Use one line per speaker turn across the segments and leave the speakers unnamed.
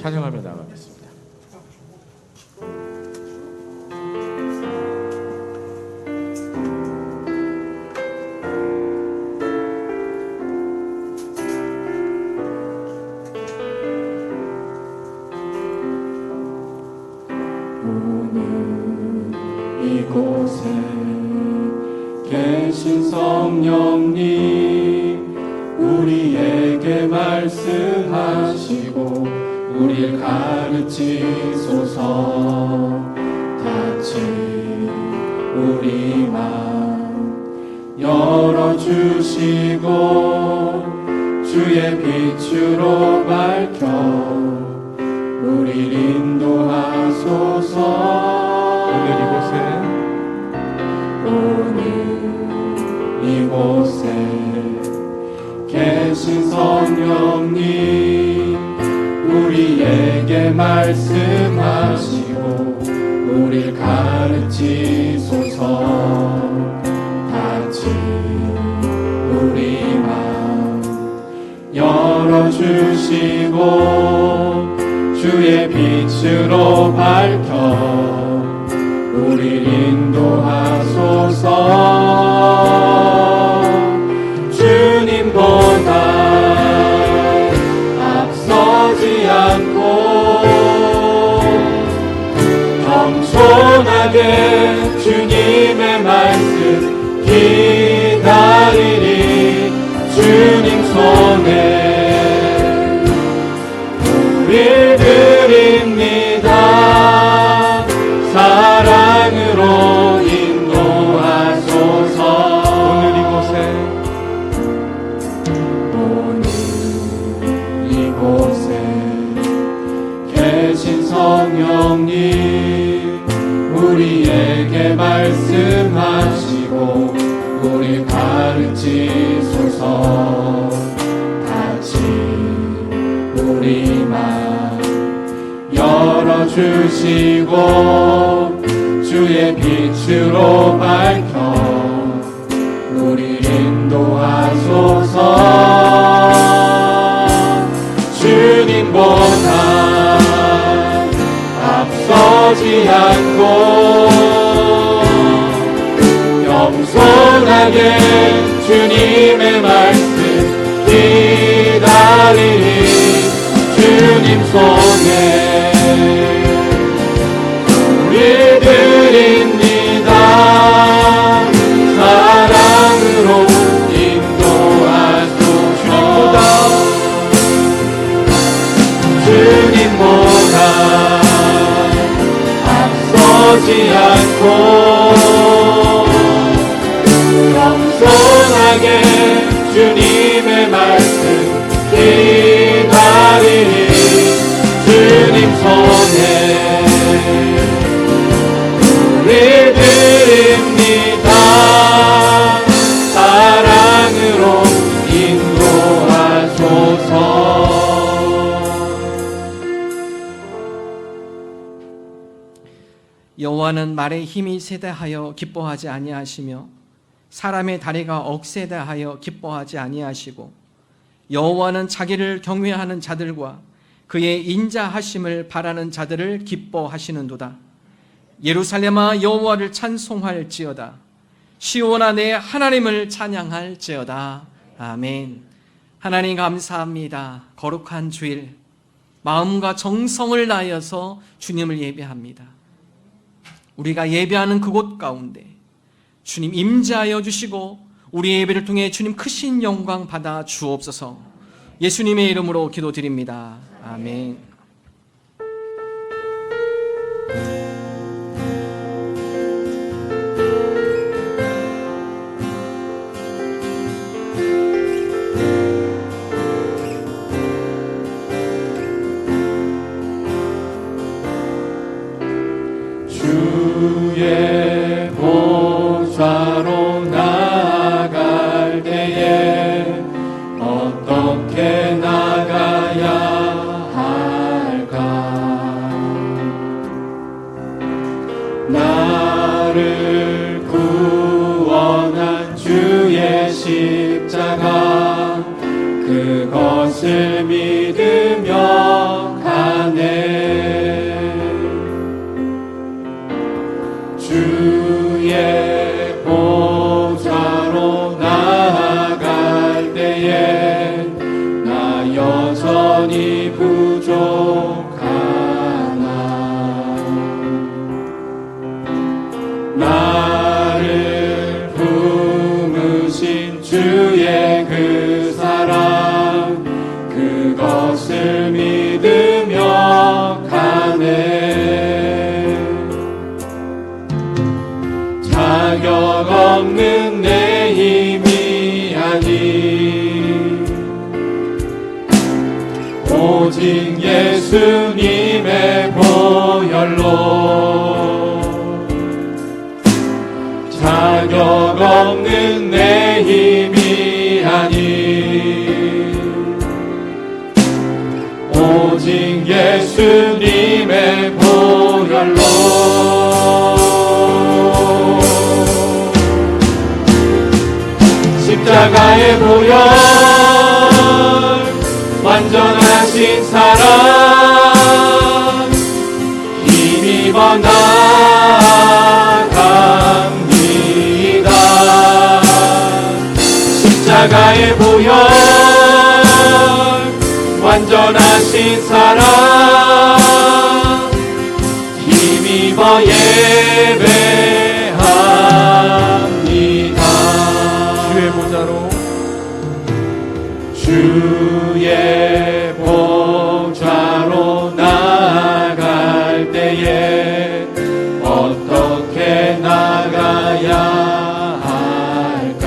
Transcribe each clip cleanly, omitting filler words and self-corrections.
찬양하며 나가겠습니다.
이곳에 계신 성령님, 우리에게 말씀하시고 우리를 가르치소서. 닫힌 우리 마음 열어주시고 주의 빛으로 밝혀 우리를 인도하소서. 오늘 이곳에 계신 성령님, 우리에게 말씀하시고 우리를 가르치소서. 닫힌 우리 마음 열어주시고 주의 빛으로 밝혀 우리를 인도하소서. 주님보다 앞서지 않고 겸손하게 주님의 말씀 기다리리. 주님 손에 우릴 드립니다. 사랑으로 인도하소서. 오늘 이곳에 계신 성령님, 우리에게 말씀하시고 우리 가르치소서. 닫힌 우리 마음 열어주시고 주의 빛으로 밝혀 우리를 인도하소서. 주님보다 앞서지 않고 겸손하게 주님의 말씀 기다리니 주님 손에 우리 드립니다. 사랑으로 인도하소서. 주님보다 앞서지 않고 겸손하게 주님의 말씀 기다리니 주님 손에 우리 드립니다. 사랑으로 인도하소서.
여호와는 말에 힘이 세다하여 기뻐하지 아니하시며 사람의 다리가 억세다하여 기뻐하지 아니하시고 여호와는 자기를 경외하는 자들과 그의 인자하심을 바라는 자들을 기뻐하시는도다. 예루살렘아 여호와를 찬송할지어다. 시온아 내 하나님을 찬양할지어다. 아멘. 하나님 감사합니다. 거룩한 주일 마음과 정성을 다하여서 주님을 예배합니다. 우리가 예배하는 그곳 가운데 주님 임재하여 주시고 우리 예배를 통해 주님 크신 영광 받아 주옵소서. 예수님의 이름으로 기도드립니다. 아멘.
주의 보좌로 나아갈 때에 어떻게 나가야 할까? 나를 구원한 주의 십자가, 그것을 믿으며 가네 주의 보좌로 나아갈 때에 나 여전히 부족하나 나를 품으신 주의 그 사랑 그것을 믿으며 가네 자격 없는 내 힘이 아니 오직 예수님의 보혈로 자격 없는 내 힘이 아니 오직 예수님의 보혈로 십자가의 보혈 완전하신 사랑 힘입어 나아갑니다 십자가의 보혈 완전하신 사랑 힘입어 예배합니다
주의 보좌로
주의 보좌로 나아갈 때에 어떻게 나가야 할까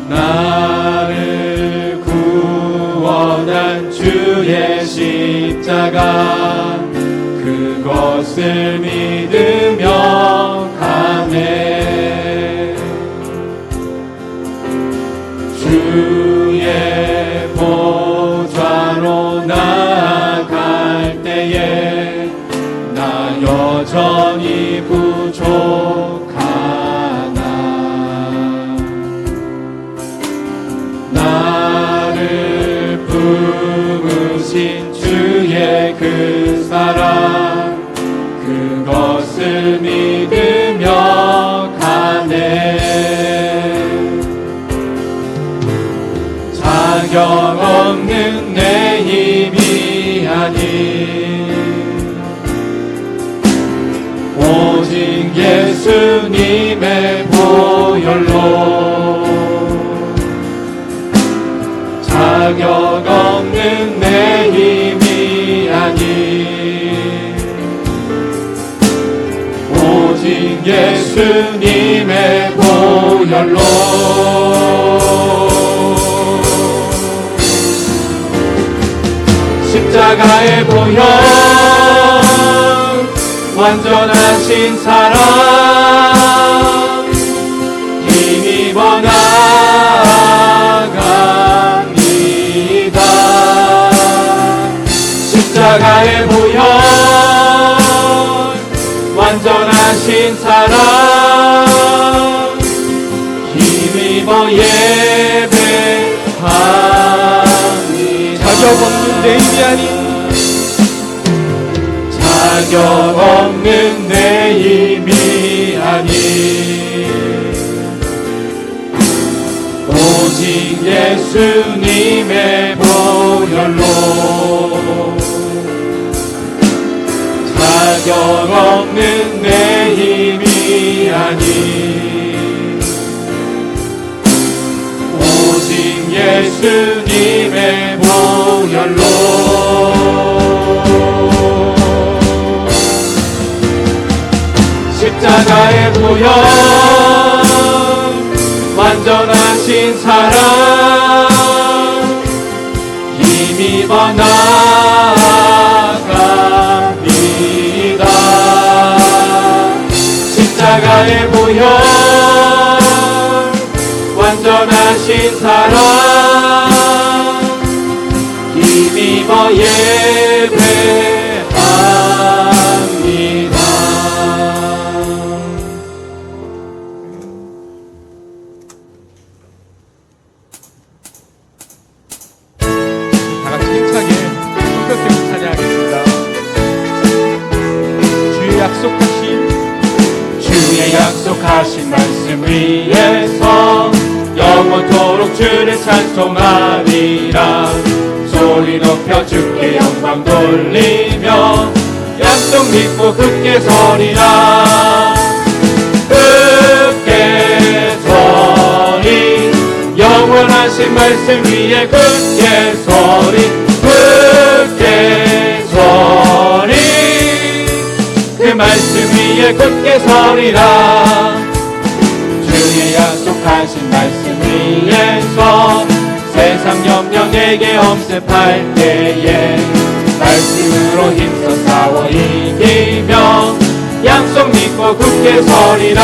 나를 구원한 주의 십자가 그것을 믿으며 가네 주의 보좌로 나아갈 때에 나 여전히 부족하나 나를 품으신 주의 그 사랑 그것을 믿으며 가네 자격 없는 내 힘이 아니 오직 예수님의 보혈로 자격 없는 내 힘이 아니 오직 예수님의 보혈로 십자가의 보혈 완전하신 사랑 힘입어 나아갑니다 십자가의 보혈 완전하신 사랑 힘입어 예배합니다
자격 없는 내 힘이 아닌
자격 없는 내 힘이 아닌 오직 예수님의 보혈로 자격 없는 내 힘이 아닌 오직 예수님의 보혈로 십자가의 보혈 완전하신 사랑 힘입어 나아갑니다 십자가의 보혈 완전하신 사랑 힘입어 예배합니다
다 같이 힘차게 성격적으로 찬양하겠습니다.
약속하신 말씀 위에서 영원토록 주를 찬송하리라. 소리 높여 주께 영광 돌리며 약속 믿고 굳게 서리라. 굳게 서리 영원하신 말씀 위에 굳게 서리. 굳게 서리 그 말씀 위에 굳게 서리라. 주의 약속하신 말씀 위에서 세상 염려 내게 엄습할 때에 말씀으로 힘써 싸워 이기며 약속 믿고 굳게 서리라.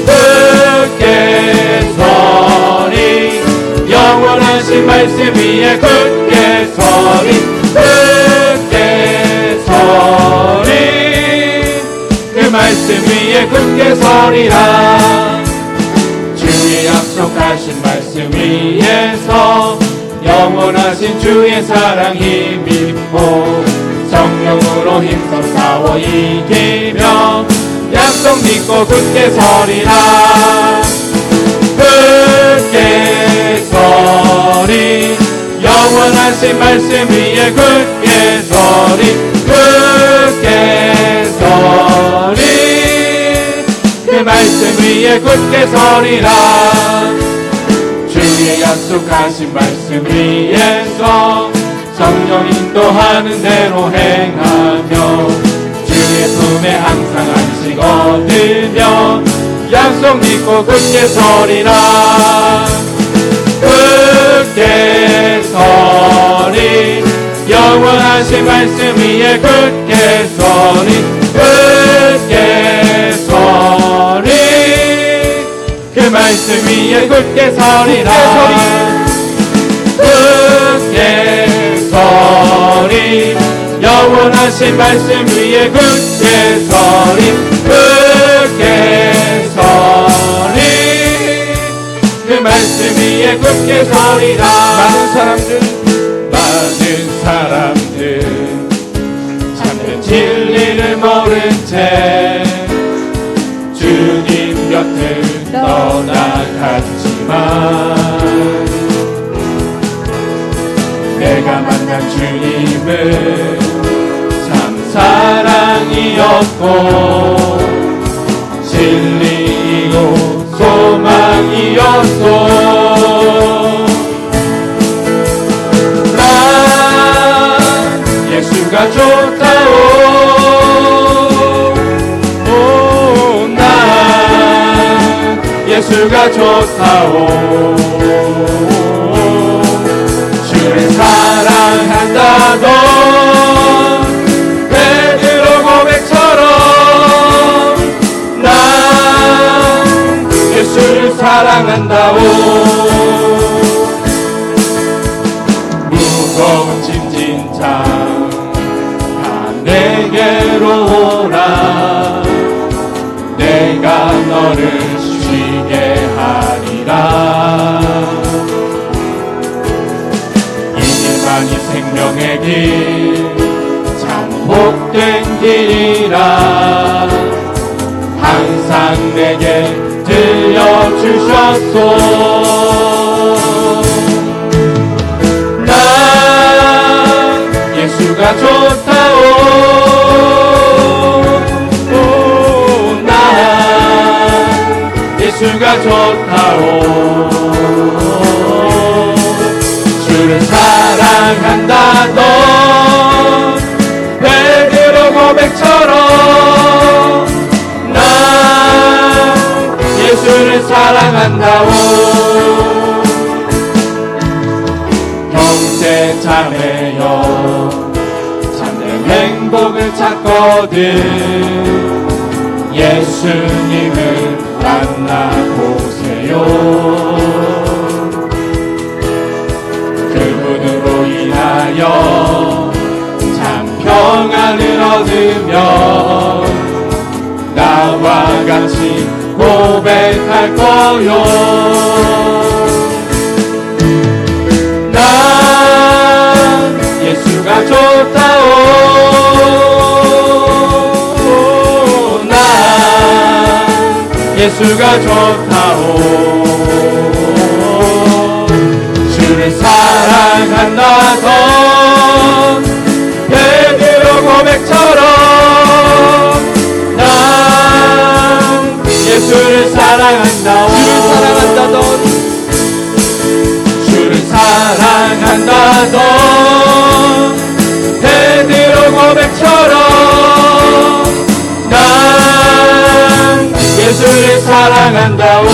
굳게 서리 영원하신 말씀 위에 굳게 서리. 굳게 서리 그 말씀 위에 굳게 서리라. 주의 약속하신 말씀 위에서 영원하신 주의 사랑 힘입고 성령으로 힘써 싸워 이기며 약속 믿고 굳게 서리라. 굳게 서리 영원하신 말씀 위에 굳게 서리. 굳게 서리 그 말씀 위에 굳게 서리라. 주의 약속하신 말씀 위에서 성령 인도하는 대로 행하며 주의 품에 항상 안식 얻으며 약속 믿고 굳게 서리라. 굳게 서리 영원하신 말씀 위에 굳게 서리. 굳게 서리 그 말씀 위에 굳게 서리라. 굳게 서리 영원하신 말씀 위에 굳게 서리. 굳게 서리 그 말씀 위에 굳게 서리라. 많은 사람들 참된 진리를 모른 채 주님 곁을 떠나갔지만 내가 만난 주님은 참 사랑이었고 진리이고 소망이었소. 난 예수가 좋다오. 난 예수가 좋다오. 주를 사랑한다던 베드로 고백처럼 난 예수를 사랑한다오. 무거운 짐진 자 다 내게로 오라. 내가 너를 쉬게 하리라. 이 길만이 생명의 길 참 복된 길이라 항상 내게 들려주셨소. 난 예수가 좋다오. 난 예수가 좋다오. 주를 사랑한다던 베드로 고백처럼 난 예수를 사랑한다오. 형제 자매여 참된 행복을 찾거든 예수님을 만나보세요. 그분으로 인하여 참 평안을 얻으며 나와 같이 고백할 거요. 난 예수가 좋다오. 예수가 좋다오. 주를 사랑한다던 베드로 고백처럼 난 예수를 사랑한다오. 주를 사랑한다던 베드로 고백처럼 난 예수를 사랑한다오.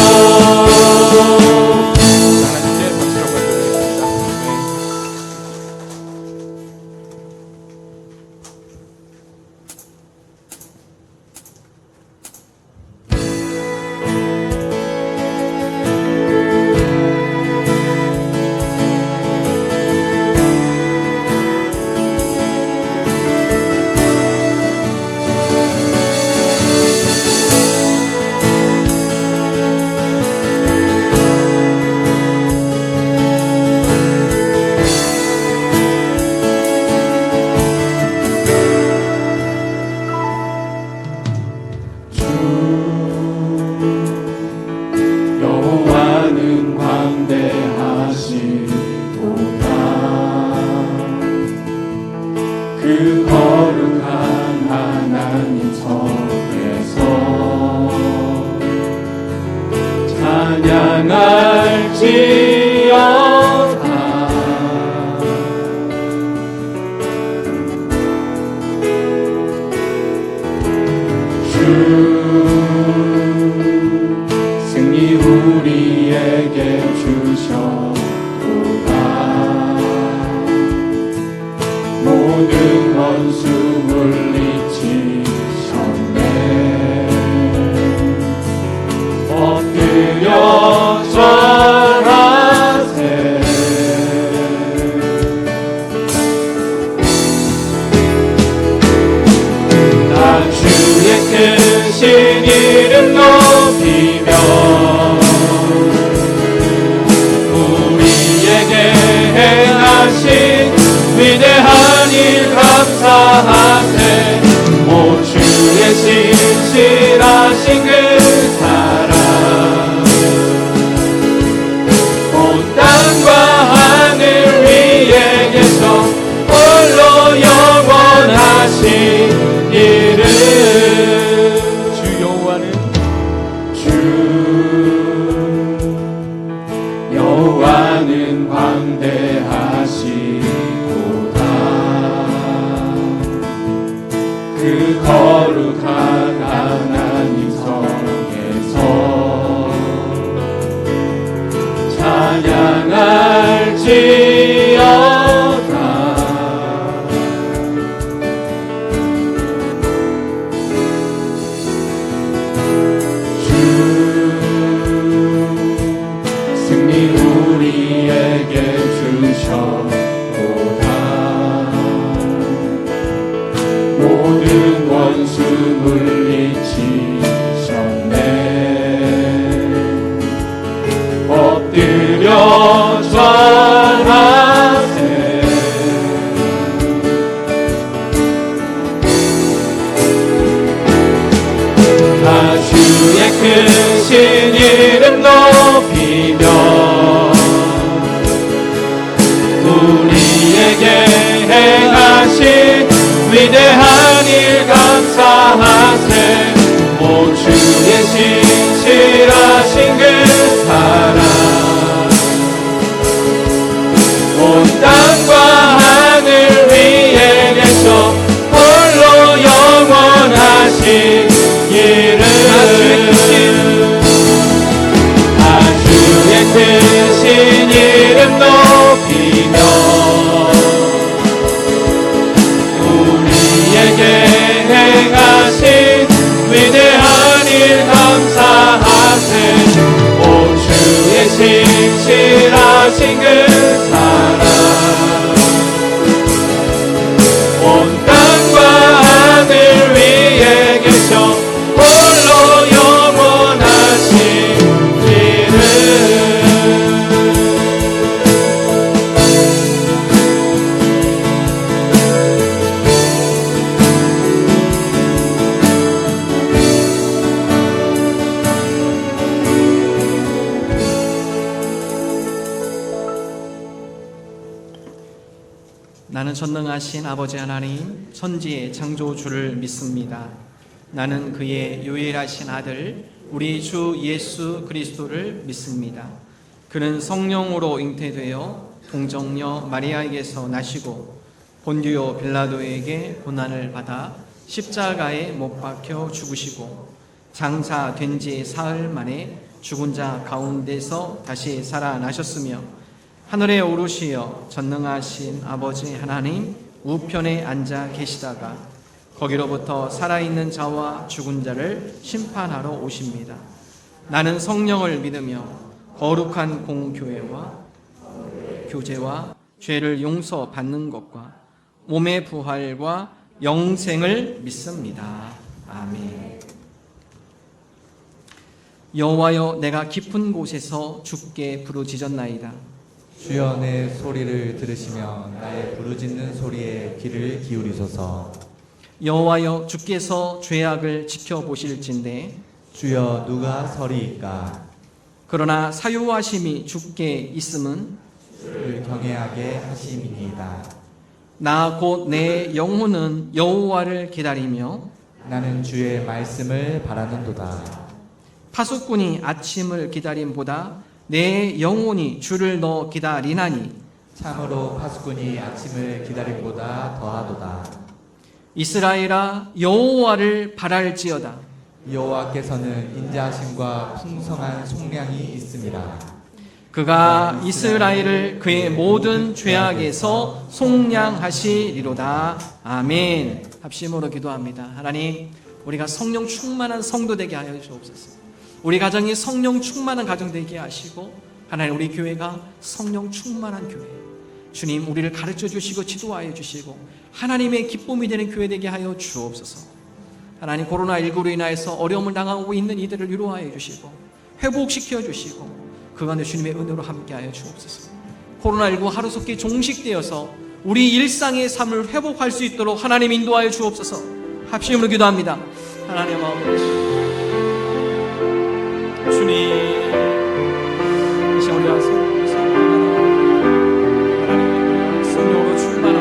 하나님께 박수로 받드리겠습니다.
여호와는 광대하시도다. 그 거룩한 하나님 성에서 찬양할지어다. 주 승리 우리에게 주셨도다. 모든 원수 물리치셨네. 엎드려 절하세. 나 주의 크신 이름 높이며 우리에게 행하신 위대한 일 감사하세. 오 주의 신실하신 그 사랑 온 땅과 하늘 위에 계셔 홀로 영원하신 이름.
주 여호와는
여호와는 광대하시도다. 그 거룩한 하나님 성에서 찬양할지어다. 승리 우리에게 주셨도다. 모든 원수 물리치셨네. 엎드려 절하세. 나 주의 크신 이름 높이며 우리에게 행하신 위대한 일 감사하세. 오 주의 신실하신 그 사랑 온 땅과 하늘 위에 계셔 홀로 영원하신 이름. 나 주의 크신 이름 높이며 우리에게 행하신 위대한 일 감사하세. 오 주의 신실하신 그 사랑 온 땅과 하늘 위에 계셔 홀로 영원하신 이름.
나는 전능하신 아버지 하나님 천지의 창조주를 믿습니다. 나는 그의 유일하신 아들 우리 주 예수 그리스도를 믿습니다. 그는 성령으로 잉태되어 동정녀 마리아에게서 나시고 본디오 빌라도에게 고난을 받아 십자가에 못 박혀 죽으시고 장사된 지 사흘 만에 죽은 자 가운데서 다시 살아나셨으며 하늘에 오르시어 전능하신 아버지 하나님 우편에 앉아 계시다가 거기로부터 살아있는 자와 죽은 자를 심판하러 오십니다. 나는 성령을 믿으며 거룩한 공교회와 교제와 죄를 용서받는 것과 몸의 부활과 영생을 믿습니다. 아멘. 여호와여, 내가 깊은 곳에서 주께 부르짖었나이다.
주여, 내 소리를 들으시며 나의 부르짖는 소리에 귀를 기울이소서.
여호와여, 주께서 죄악을 지켜보실진대
주여, 누가 서리이까?
그러나 사유하심이 주께 있음은
주를 경외하게 하심이니이다.
나 곧 내 영혼은 여호와를 기다리며
나는 주의 말씀을 바라는도다.
파수꾼이 아침을 기다림보다 내 영혼이 주를 더 기다리나니
참으로 파수꾼이 아침을 기다림보다 더하도다.
이스라엘아, 여호와를 바랄지어다.
여호와께서는 인자하심과 풍성한 속량이 있습니다.
그가 이스라엘을 그의 모든 죄악에서 속량하시리로다. 아멘. 합심으로 기도합니다. 하나님, 우리가 성령 충만한 성도 되게 하여 주옵소서. 우리 가정이 성령 충만한 가정 되게 하시고, 하나님, 우리 교회가 성령 충만한 교회, 주님 우리를 가르쳐 주시고 지도하여 주시고 하나님의 기쁨이 되는 교회 되게 하여 주옵소서. 하나님, 코로나19로 인하여서 어려움을 당하고 있는 이들을 위로하여 주시고 회복시켜 주시고 그 가운데 주님의 은혜로 함께하여 주옵소서. 코로나19 하루속히 종식되어서 우리 일상의 삶을 회복할 수 있도록 하나님 인도하여 주옵소서. 합심으로 기도합니다. 하나님 아버지, 주님, 이 시간 우리 와서 하나님의 성령으로 충만한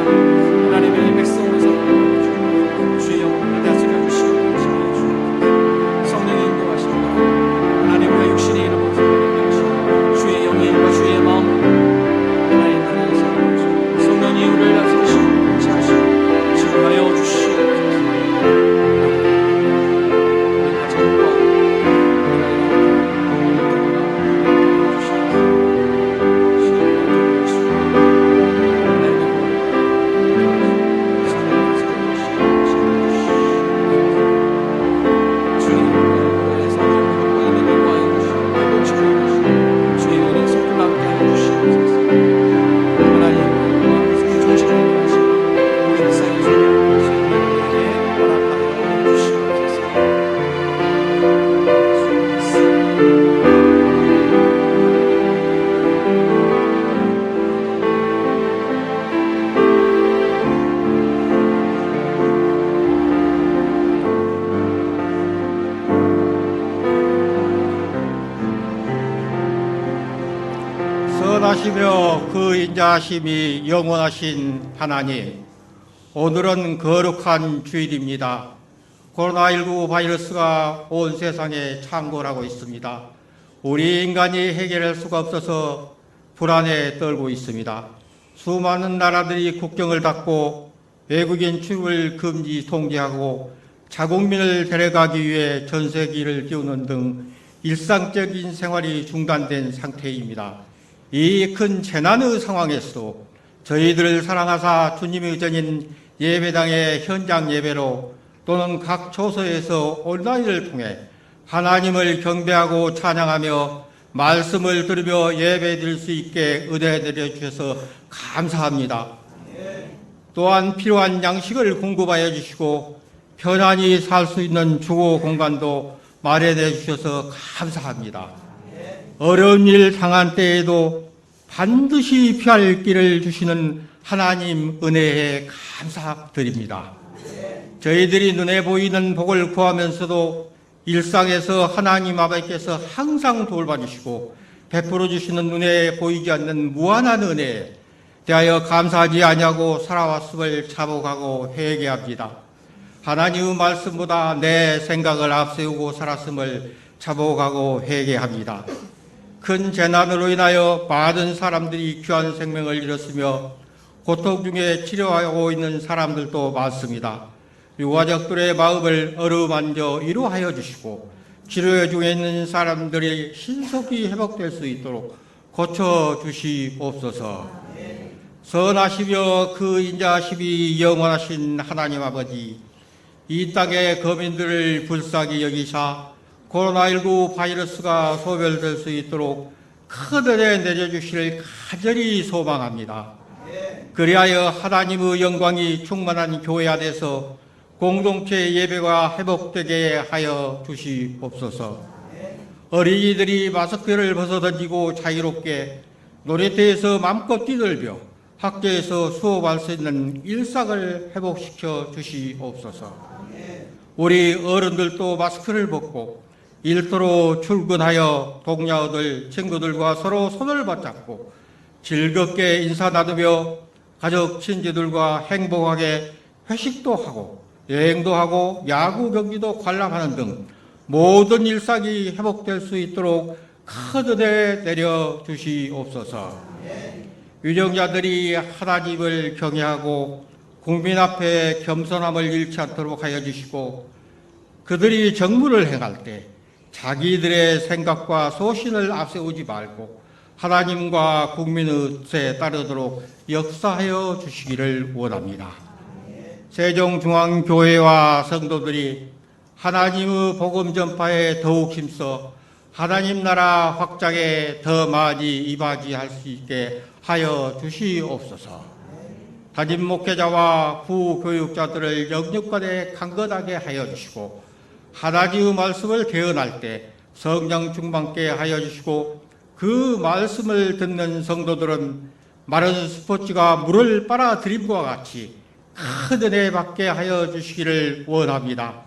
하나님의 백성으로 삼아 주의 영혼을 다스려 주시고 성령의 인도하시고 하나님의 육신의 이름으로 주의 영의 일과 주의 마음으로 하나님 나라에서 성령이 우리를 다스리시고 지하시고 지도하여 주시옵소서. 우리 가정과
선하시며 그 인자하심이 영원하신 하나님, 오늘은 거룩한 주일입니다. 코로나19 바이러스가 온 세상에 창궐하고 있습니다. 우리 인간이 해결할 수가 없어서 불안에 떨고 있습니다. 수많은 나라들이 국경을 닫고 외국인 출입을 금지 통제하고 자국민을 데려가기 위해 전세기를 띄우는 등 일상적인 생활이 중단된 상태입니다. 이 큰 재난의 상황에서도 저희들을 사랑하사 주님의 전인 예배당의 현장 예배로 또는 각 초소에서 온라인을 통해 하나님을 경배하고 찬양하며 말씀을 들으며 예배드릴 수 있게 은혜드려 주셔서 감사합니다. 또한 필요한 양식을 공급하여 주시고 편안히 살 수 있는 주거 공간도 마련해 주셔서 감사합니다. 어려운 일 당한 때에도 반드시 피할 길을 주시는 하나님 은혜에 감사드립니다. 저희들이 눈에 보이는 복을 구하면서도 일상에서 하나님 아버지께서 항상 돌봐주시고 베풀어 주시는 눈에 보이지 않는 무한한 은혜, 대하여 감사하지 아니하고 살아왔음을 자복하고 회개합니다. 하나님의 말씀보다 내 생각을 앞세우고 살았음을 자복하고 회개합니다. 큰 재난으로 인하여 많은 사람들이 귀한 생명을 잃었으며 고통 중에 치료하고 있는 사람들도 많습니다. 유가족들의 마음을 어루만져 위로하여 주시고 치료 중에 있는 사람들이 신속히 회복될 수 있도록 고쳐주시옵소서. 선하시며 그 인자하심이 영원하신 하나님 아버지, 이 땅의 거민들을 불쌍히 여기사 코로나19 바이러스가 소멸될 수 있도록 큰 은혜 내려주시를 간절히 소망합니다. 그리하여 하나님의 영광이 충만한 교회 안에서 공동체 예배가 회복되게 하여 주시옵소서. 어린이들이 마스크를 벗어던지고 자유롭게 놀이터에서 마음껏 뛰놀며 학교에서 수업할 수 있는 일상을 회복시켜 주시옵소서. 우리 어른들도 마스크를 벗고 일터로 출근하여 동료들, 친구들과 서로 손을 맞잡고 즐겁게 인사 나누며 가족, 친지들과 행복하게 회식도 하고 여행도 하고 야구 경기도 관람하는 등 모든 일상이 회복될 수 있도록 큰 은혜 내려 주시옵소서. 유정자들이 하나님을 경외하고 국민 앞에 겸손함을 잃지 않도록 하여 주시고 그들이 정무를 행할 때 자기들의 생각과 소신을 앞세우지 말고 하나님과 국민의 뜻에 따르도록 역사하여 주시기를 원합니다. 세종중앙교회와 성도들이 하나님의 복음 전파에 더욱 힘써 하나님 나라 확장에 더 많이 이바지할 수 있게 하여 주시옵소서. 담임 목회자와 부교육자들을 영육간에 강건하게 하여 주시고 하나님의 말씀을 개헌할 때 성령 충만케 하여 주시고 그 말씀을 듣는 성도들은 마른 스포츠가 물을 빨아들임과 같이 큰 은혜 받게 하여 주시기를 원합니다.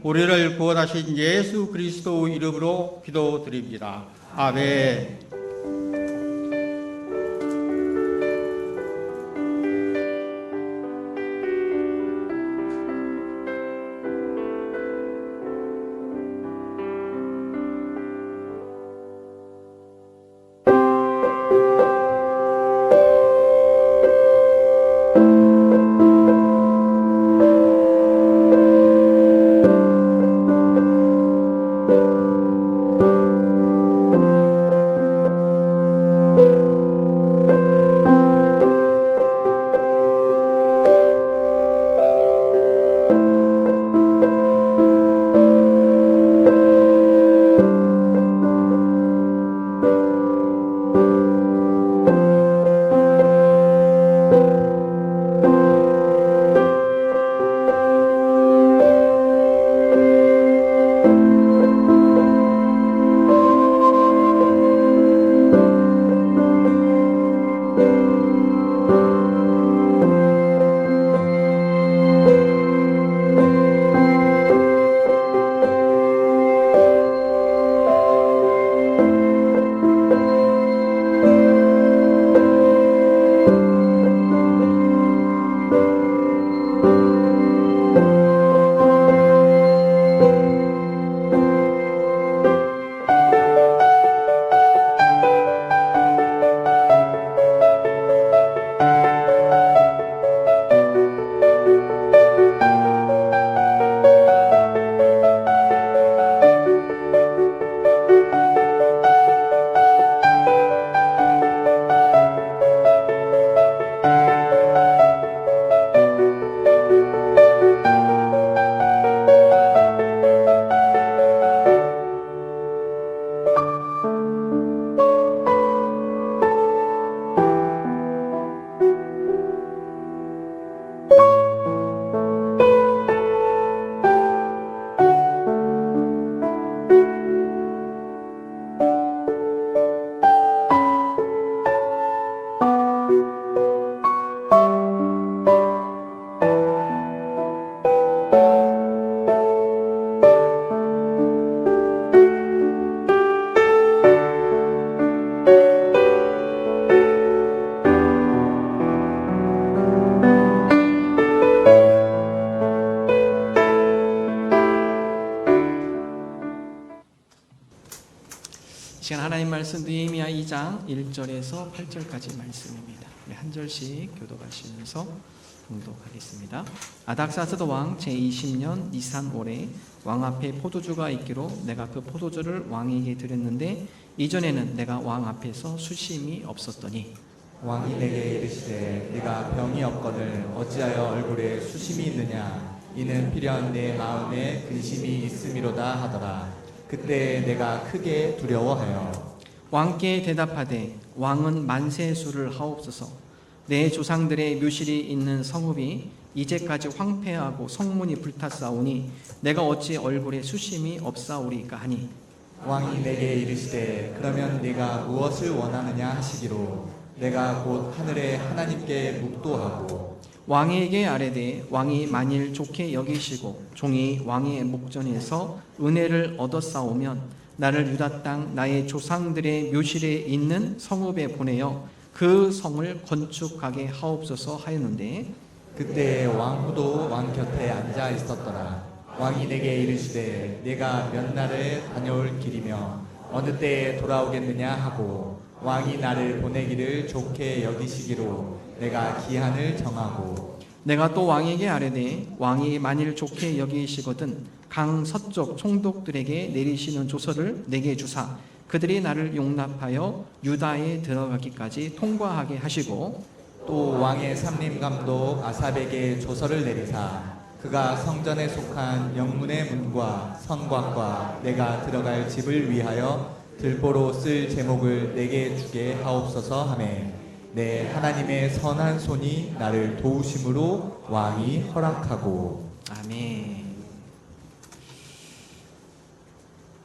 우리를 구원하신 예수 그리스도 이름으로 기도드립니다. 아멘.
시간 하나님 말씀 느헤미야 2장 1절에서 8절까지 말씀입니다. 우리 한 절씩 교독하시면서 봉독하겠습니다. 아닥사스다 왕 제20년 니산월에 왕 앞에 포도주가 있기로 내가 그 포도주를 왕에게 드렸는데 이전에는 내가 왕 앞에서 수심이 없었더니
왕이 내게 이르시되 네가 병이 없거늘 어찌하여 얼굴에 수심이 있느냐 이는 필연 내 마음에 근심이 있음이로다 하더라. 그때 내가 크게 두려워하여
왕께 대답하되 왕은 만세수를 하옵소서. 내 조상들의 묘실이 있는 성읍이 이제까지 황폐하고 성문이 불탔사오니 내가 어찌 얼굴에 수심이 없사오리까 하니
왕이 내게 이르시되 그러면 네가 무엇을 원하느냐 하시기로 내가 곧 하늘의 하나님께 묵도하고
왕에게 아뢰되 왕이 만일 좋게 여기시고 종이 왕의 목전에서 은혜를 얻었사오면 나를 유다 땅 나의 조상들의 묘실에 있는 성읍에 보내어 그 성을 건축하게 하옵소서 하였는데
그때 왕후도 왕 곁에 앉아 있었더라. 왕이 내게 이르시되 네가 몇 날에 다녀올 길이며 어느 때에 돌아오겠느냐 하고 왕이 나를 보내기를 좋게 여기시기로 내가 기한을 정하고
내가 또 왕에게 아뢰되 왕이 만일 좋게 여기시거든 강 서쪽 총독들에게 내리시는 조서를 내게 주사 그들이 나를 용납하여 유다에 들어가기까지 통과하게 하시고
또 왕의 삼림감독 아삽에게 조서를 내리사 그가 성전에 속한 영문의 문과 성곽과 내가 들어갈 집을 위하여 들보로 쓸 제목을 내게 주게 하옵소서 하매 내 하나님의 선한 손이 나를 도우심으로 왕이 허락하고
아멘.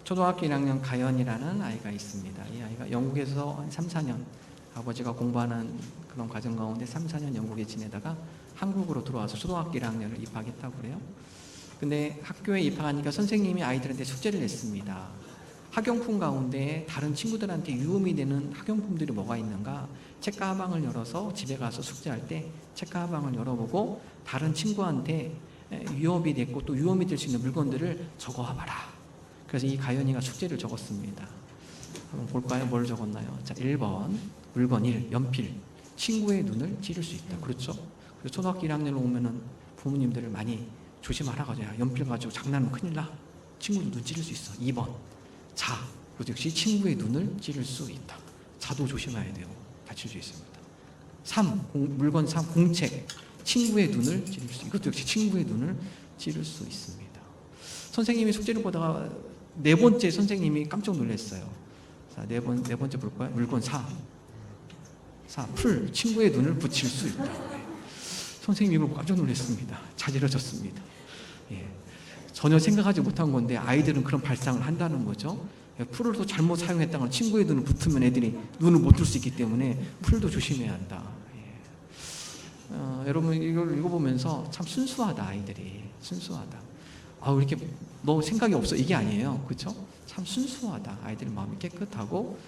초등학교 1학년 가연이라는 아이가 있습니다. 이 아이가 영국에서 한 3, 4년 아버지가 공부하는 그런 과정 가운데 3, 4년 영국에 지내다가 한국으로 들어와서 초등학교 1학년을 입학했다고 그래요. 근데 학교에 입학하니까 선생님이 아이들한테 숙제를 냈습니다. 학용품 가운데 다른 친구들한테 유혹이 되는 학용품들이 뭐가 있는가? 책가방을 열어서 집에 가서 숙제할 때 책가방을 열어보고 다른 친구한테 위협이 됐고 또 위험이 될 수 있는 물건들을 적어와봐라. 그래서 이 가연이가 숙제를 적었습니다. 한번 볼까요? 뭘 적었나요? 자, 1번 물건 1 연필 친구의 눈을 찌를 수 있다. 그렇죠? 그래서 초등학교 1학년으로 오면은 부모님들을 많이 조심하라고 하죠. 연필 가지고 장난하면 큰일 나. 친구 눈 찌를 수 있어. 2번 자, 그것도 역시 친구의 눈을 찌를 수 있다. 자도 조심해야 돼요. 다칠 수 있습니다. 3 물건 3 공책 친구의 눈을 찌를 수 이것도 역시 친구의 눈을 찌를 수 있습니다. 선생님이 숙제를 보다가 네 번째 선생님이 깜짝 놀랐어요. 자, 네 번째 볼까요? 물건 4 풀 친구의 눈을 붙일 수 있다. 선생님이 이걸 깜짝 놀랐습니다. 자지러졌습니다. 예. 전혀 생각하지 못한 건데 아이들은 그런 발상을 한다는 거죠. 풀을 또 잘못 사용했다가 친구의 눈을 붙으면 애들이 눈을 못 뜰 수 있기 때문에 풀도 조심해야 한다. 예. 여러분 이걸 읽어보면서 참 순수하다. 아이들이 순수하다. 이렇게 너 생각이 없어 이게 아니에요. 그렇죠? 참 순수하다. 아이들 마음이 깨끗하고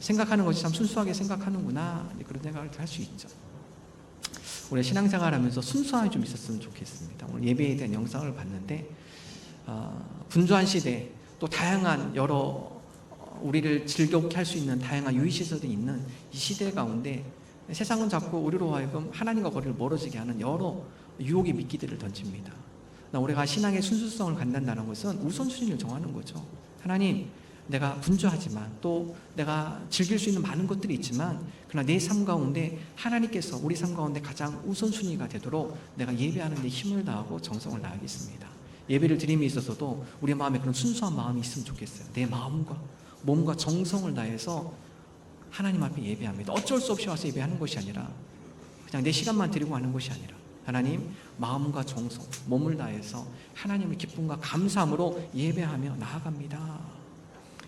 생각하는 것이 참 순수하게 생각하는구나. 그런 생각을 할 수 있죠. 우리 신앙생활하면서 순수함이 좀 있었으면 좋겠습니다. 오늘 예배에 대한 영상을 봤는데 분주한 시대 또 다양한 여러 우리를 즐겁게 할 수 있는 다양한 유의시설이 있는 이 시대 가운데 세상은 자꾸 우리로 하여금 하나님과 거리를 멀어지게 하는 여러 유혹의 미끼들을 던집니다. 우리가 신앙의 순수성을 갖는다는 것은 우선순위를 정하는 거죠. 하나님, 내가 분주하지만 또 내가 즐길 수 있는 많은 것들이 있지만 그러나 내 삶 가운데 하나님께서 우리 삶 가운데 가장 우선순위가 되도록 내가 예배하는 데 힘을 다하고 정성을 다하겠습니다. 예배를 드림에 있어서도 우리 마음에 그런 순수한 마음이 있으면 좋겠어요. 내 마음과 몸과 정성을 다해서 하나님 앞에 예배합니다. 어쩔 수 없이 와서 예배하는 것이 아니라 그냥 내 시간만 드리고 하는 것이 아니라 하나님 마음과 정성, 몸을 다해서 하나님을 기쁨과 감사함으로 예배하며 나아갑니다.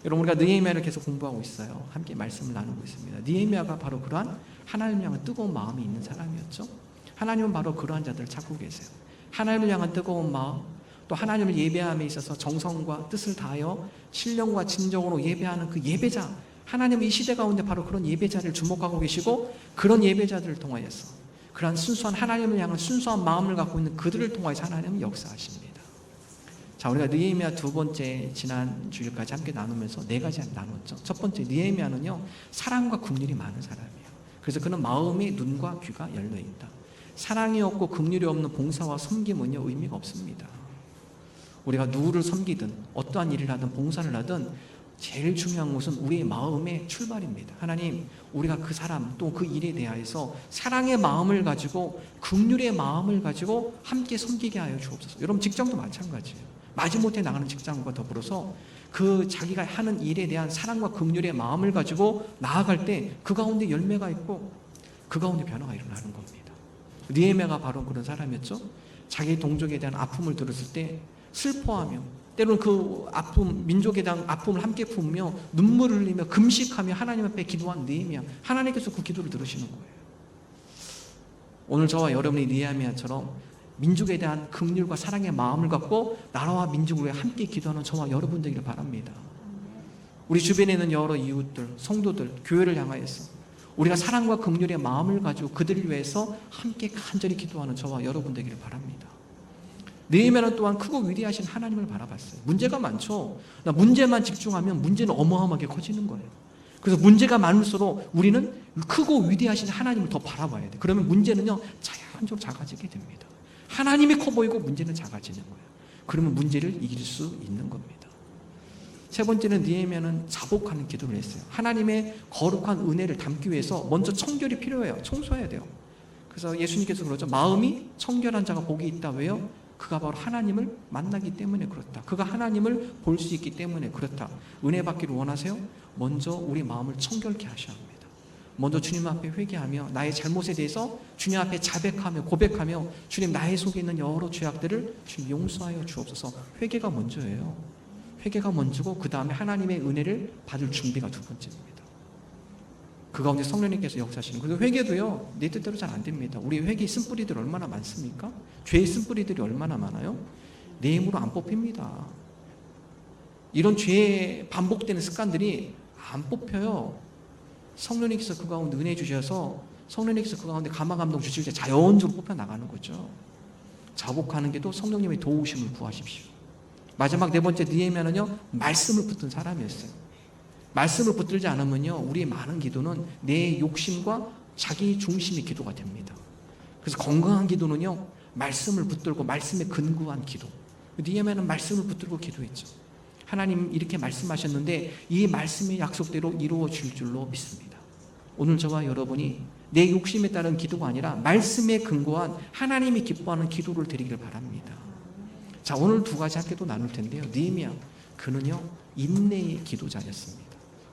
여러분 우리가 느헤미야를 계속 공부하고 있어요. 함께 말씀을 나누고 있습니다. 느헤미야가 바로 그러한 하나님을 향한 뜨거운 마음이 있는 사람이었죠. 하나님은 바로 그러한 자들을 찾고 계세요. 하나님을 향한 뜨거운 마음, 또 하나님을 예배함에 있어서 정성과 뜻을 다하여 신령과 진정으로 예배하는 그 예배자, 하나님은 이 시대 가운데 바로 그런 예배자를 주목하고 계시고 그런 예배자들을 통하여서 그러한 순수한 하나님을 향한 순수한 마음을 갖고 있는 그들을 통하여서 하나님은 역사하십니다. 자, 우리가 느헤미야 두 번째 지난 주일까지 함께 나누면서 네 가지 나눴죠. 첫 번째, 느헤미야는요 사랑과 긍휼이 많은 사람이에요. 그래서 그는 마음의 눈과 귀가 열려 있다. 사랑이 없고 긍휼이 없는 봉사와 섬김은요 의미가 없습니다. 우리가 누구를 섬기든 어떠한 일을 하든 봉사를 하든 제일 중요한 것은 우리의 마음의 출발입니다. 하나님, 우리가 그 사람 또 그 일에 대하여서 사랑의 마음을 가지고 긍휼의 마음을 가지고 함께 섬기게 하여 주옵소서. 여러분 직장도 마찬가지예요. 마지못해 나가는 직장과 더불어서 그 자기가 하는 일에 대한 사랑과 긍휼의 마음을 가지고 나아갈 때 그 가운데 열매가 있고 그 가운데 변화가 일어나는 겁니다. 느헤미야가 바로 그런 사람이었죠. 자기 동족에 대한 아픔을 들었을 때 슬퍼하며 때로는 그 아픔, 민족에 대한 아픔을 함께 품으며 눈물을 흘리며 금식하며 하나님 앞에 기도한 느헤미야. 하나님께서 그 기도를 들으시는 거예요. 오늘 저와 여러분이 느헤미야처럼 민족에 대한 긍휼과 사랑의 마음을 갖고 나라와 민족을 위해 함께 기도하는 저와 여러분 되기를 바랍니다. 우리 주변에 있는 여러 이웃들, 성도들, 교회를 향하여서 우리가 사랑과 긍휼의 마음을 가지고 그들을 위해서 함께 간절히 기도하는 저와 여러분 되기를 바랍니다. 느헤미야는 또한 크고 위대하신 하나님을 바라봤어요. 문제가 많죠. 문제만 집중하면 문제는 어마어마하게 커지는 거예요. 그래서 문제가 많을수록 우리는 크고 위대하신 하나님을 더 바라봐야 돼요. 그러면 문제는요 자연적으로 작아지게 됩니다. 하나님이 커 보이고 문제는 작아지는 거예요. 그러면 문제를 이길 수 있는 겁니다. 세 번째는 느헤미야는 자복하는 기도를 했어요. 하나님의 거룩한 은혜를 담기 위해서 먼저 청결이 필요해요. 청소해야 돼요. 그래서 예수님께서 그러죠. 마음이 청결한 자가 복이 있다. 왜요? 그가 바로 하나님을 만나기 때문에 그렇다. 그가 하나님을 볼 수 있기 때문에 그렇다. 은혜 받기를 원하세요? 먼저 우리 마음을 청결케 하셔야 합니다. 먼저 주님 앞에 회개하며 나의 잘못에 대해서 주님 앞에 자백하며 고백하며 주님, 나의 속에 있는 여러 죄악들을 주님 용서하여 주옵소서. 회개가 먼저예요. 회개가 먼저고 그 다음에 하나님의 은혜를 받을 준비가 두 번째입니다. 그 가운데 성령님께서 역사하시는. 그리고 회개도요 내 뜻대로 잘 안 됩니다. 우리 회개의 쓴뿌리들이 얼마나 많습니까? 죄의 쓴뿌리들이 얼마나 많아요? 내 힘으로 안 뽑힙니다. 이런 죄에 반복되는 습관들이 안 뽑혀요. 성령님께서 그 가운데 은혜 주셔서 성령님께서 그 가운데 감화감동 주실 때 자연적으로 뽑혀 나가는 거죠. 자복하는 게도 성령님의 도우심을 구하십시오. 마지막 네 번째 느헤미야는요 말씀을 붙든 사람이었어요. 말씀을 붙들지 않으면요 우리의 많은 기도는 내 욕심과 자기 중심의 기도가 됩니다. 그래서 건강한 기도는요 말씀을 붙들고 말씀에 근거한 기도. 느헤미야는 말씀을 붙들고 기도했죠. 하나님 이렇게 말씀하셨는데 이 말씀의 약속대로 이루어질 줄로 믿습니다. 오늘 저와 여러분이 내 욕심에 따른 기도가 아니라 말씀에 근거한 하나님이 기뻐하는 기도를 드리기를 바랍니다. 자, 오늘 두 가지 함께 또 나눌 텐데요. 느헤미야, 그는요 인내의 기도자였습니다.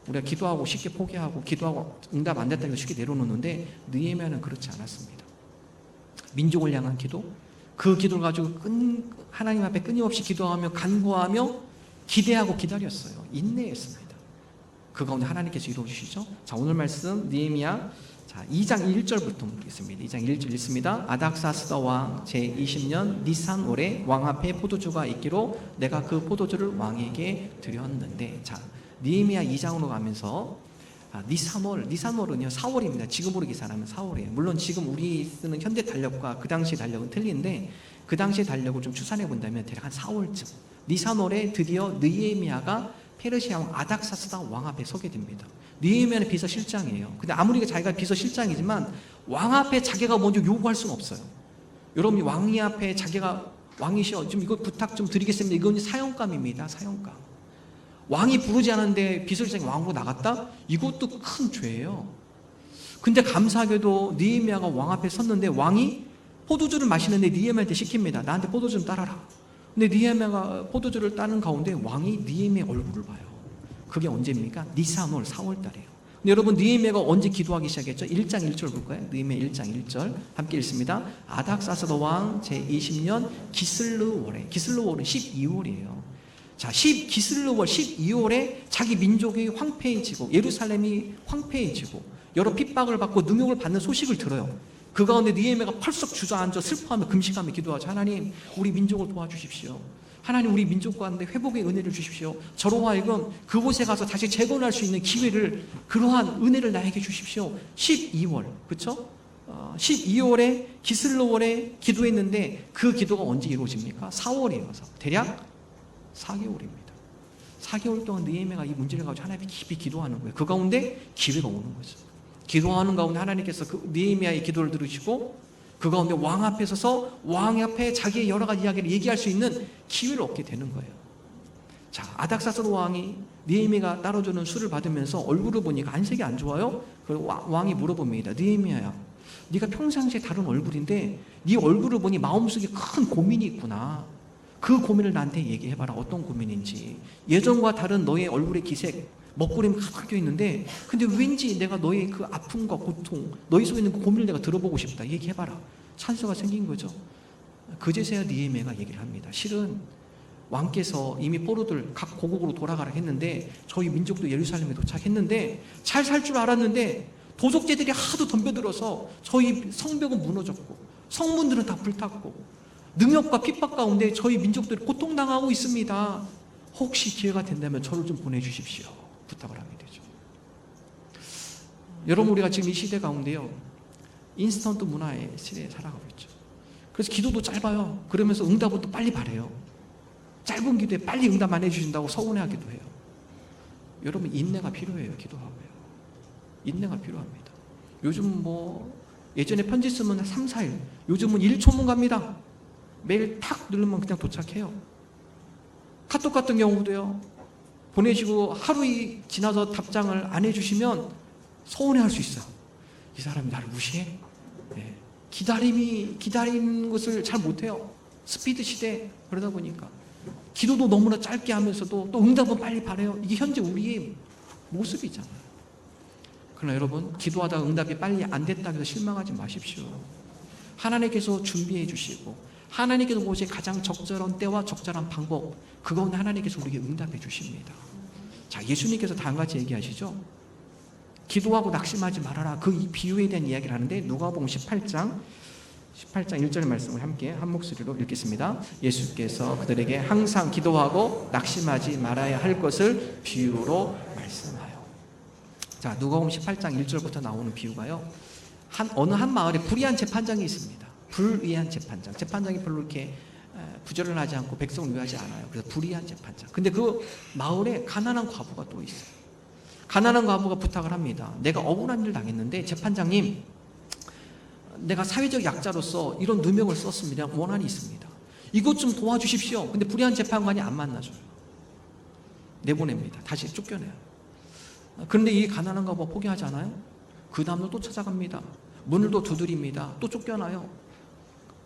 우리가 기도하고 쉽게 포기하고 기도하고 응답 안 됐다고 쉽게 내려놓는데 느헤미야는 그렇지 않았습니다. 민족을 향한 기도, 그 기도를 가지고 하나님 앞에 끊임없이 기도하며 간구하며 기대하고 기다렸어요. 인내했습니다. 그 가운데 하나님께서 이루어주시죠. 자, 오늘 말씀 느헤미야 2장 1절부터 읽겠습니다. 2장 1절 읽습니다. 아닥사스다 왕 제20년 니산월에 왕 앞에 포도주가 있기로 내가 그 포도주를 왕에게 드렸는데. 자, 느헤미야 2장으로 가면서 니산월은요 4월입니다. 지금으로 계산하면 4월이에요. 물론 지금 우리 쓰는 현대 달력과 그 당시 달력은 틀린데 그 당시 달력을 좀 추산해 본다면 대략 한 4월쯤 니산월에 드디어 느헤미야가 페르시아 왕 아닥사스다 왕 앞에 서게 됩니다. 느헤미야는 비서실장이에요. 근데 아무리 자기가 비서실장이지만 왕 앞에 자기가 먼저 요구할 수는 없어요. 여러분이 왕이 앞에 자기가 왕이시여 좀 이거 부탁 좀 드리겠습니다. 이건 사형감입니다. 사형감. 왕이 부르지 않은데 비서실장이 왕으로 나갔다? 이것도 큰 죄예요. 근데 감사하게도 느헤미야가 왕 앞에 섰는데 왕이 포도주를 마시는데 느헤미야한테 시킵니다. 나한테 포도주 좀 따라라. 근데 느헤미야가 포도주를 따는 가운데 왕이 느헤미야 얼굴을 봐요. 그게 언제입니까? 니산월 4월달이에요. 근데 여러분 느헤미야가 언제 기도하기 시작했죠? 1장 1절 볼까요? 느헤미야 1장 1절 함께 읽습니다. 아닥사스다 왕 제20년 기슬르월에, 기슬르월은 12월이에요. 자, 기슬르월 12월에 자기 민족이 황폐해지고 예루살렘이 황폐해지고 여러 핍박을 받고 능욕을 받는 소식을 들어요. 그 가운데 느헤미야가 펄썩 주저앉아 슬퍼하며 금식하며 기도하죠. 하나님, 우리 민족을 도와주십시오. 하나님, 우리 민족 가운데 회복의 은혜를 주십시오. 저로 하여금 그곳에 가서 다시 재건할 수 있는 기회를, 그러한 은혜를 나에게 주십시오. 12월, 그렇죠? 12월에 기슬르월에 기도했는데 그 기도가 언제 이루어집니까? 4월이에요. 대략 4개월입니다. 4개월 동안 느헤미야가 이 문제를 가지고 하나님께 깊이 기도하는 거예요. 그 가운데 기회가 오는 거죠. 기도하는 가운데 하나님께서 그 느헤미야의 기도를 들으시고 그 가운데 왕 앞에 서서 왕 앞에 자기의 여러 가지 이야기를 얘기할 수 있는 기회를 얻게 되는 거예요. 자, 아닥사스로 왕이 느헤미야가 따라주는 술을 받으면서 얼굴을 보니까 안색이 안 좋아요. 그리고 왕이 물어봅니다. 느헤미야야, 네가 평상시에 다른 얼굴인데 네 얼굴을 보니 마음속에 큰 고민이 있구나. 그 고민을 나한테 얘기해봐라. 어떤 고민인지. 예전과 다른 너의 얼굴의 기색, 먹구름이 가득 있는데 근데 왠지 내가 너의 그 아픔과 고통, 너의 속에 있는 그 고민을 내가 들어보고 싶다. 얘기해봐라. 찬스가 생긴 거죠. 그제서야 느헤미야가 얘기를 합니다. 실은 왕께서 이미 포로들 각 고국으로 돌아가라 했는데 저희 민족도 예루살렘에 도착했는데 잘 살 줄 알았는데 도적제들이 하도 덤벼들어서 저희 성벽은 무너졌고 성문들은 다 불탔고 능력과 핍박 가운데 저희 민족들이 고통당하고 있습니다. 혹시 기회가 된다면 저를 좀 보내주십시오. 부탁을 하게 되죠. 여러분, 우리가 지금 이 시대 가운데요, 인스턴트 문화의 시대에 살아가고 있죠. 그래서 기도도 짧아요. 그러면서 응답은 또 빨리 바래요. 짧은 기도에 빨리 응답 안 해주신다고 서운해하기도 해요. 여러분, 인내가 필요해요. 기도하고요. 인내가 필요합니다. 요즘 예전에 편지 쓰면 3, 4일, 요즘은 1초면 갑니다. 매일 탁 누르면 그냥 도착해요. 카톡 같은 경우도요, 보내시고 하루 지나서 답장을 안 해주시면 서운해할 수 있어요. 이 사람이 나를 무시해? 네. 기다리는 것을 잘 못해요. 스피드 시대. 그러다 보니까 기도도 너무나 짧게 하면서도 또 응답은 빨리 바래요. 이게 현재 우리의 모습이잖아요. 그러나 여러분, 기도하다가 응답이 빨리 안 됐다고 해서 실망하지 마십시오. 하나님께서 준비해 주시고 하나님께서 보시기에 가장 적절한 때와 적절한 방법, 그 가운데 하나님께서 우리에게 응답해 주십니다. 자, 예수님께서 다 한 가지 얘기하시죠. 기도하고 낙심하지 말아라. 그 이 비유에 대한 이야기를 하는데 누가복음 18장 1절의 말씀을 함께 한 목소리로 읽겠습니다. 예수께서 그들에게 항상 기도하고 낙심하지 말아야 할 것을 비유로 말씀하여. 자, 누가복음 18장 1절부터 나오는 비유가요, 어느 한 마을에 불의한 재판장이 있습니다. 불의한 재판장. 재판장이 별로 이렇게 부지런하지 않고 백성을 위하지 않아요. 그래서 불의한 재판장. 근데 그 마을에 가난한 과부가 또 있어요. 가난한 과부가 부탁을 합니다. 내가 억울한 일 당했는데 재판장님, 내가 사회적 약자로서 이런 누명을 썼습니다. 원한이 있습니다. 이것 좀 도와주십시오. 근데 불의한 재판관이 안 만나줘요. 내보냅니다. 다시 쫓겨내요. 그런데 이 가난한 과부가 포기하지 않아요? 그 다음날 또 찾아갑니다. 문을 또 두드립니다. 또 쫓겨나요.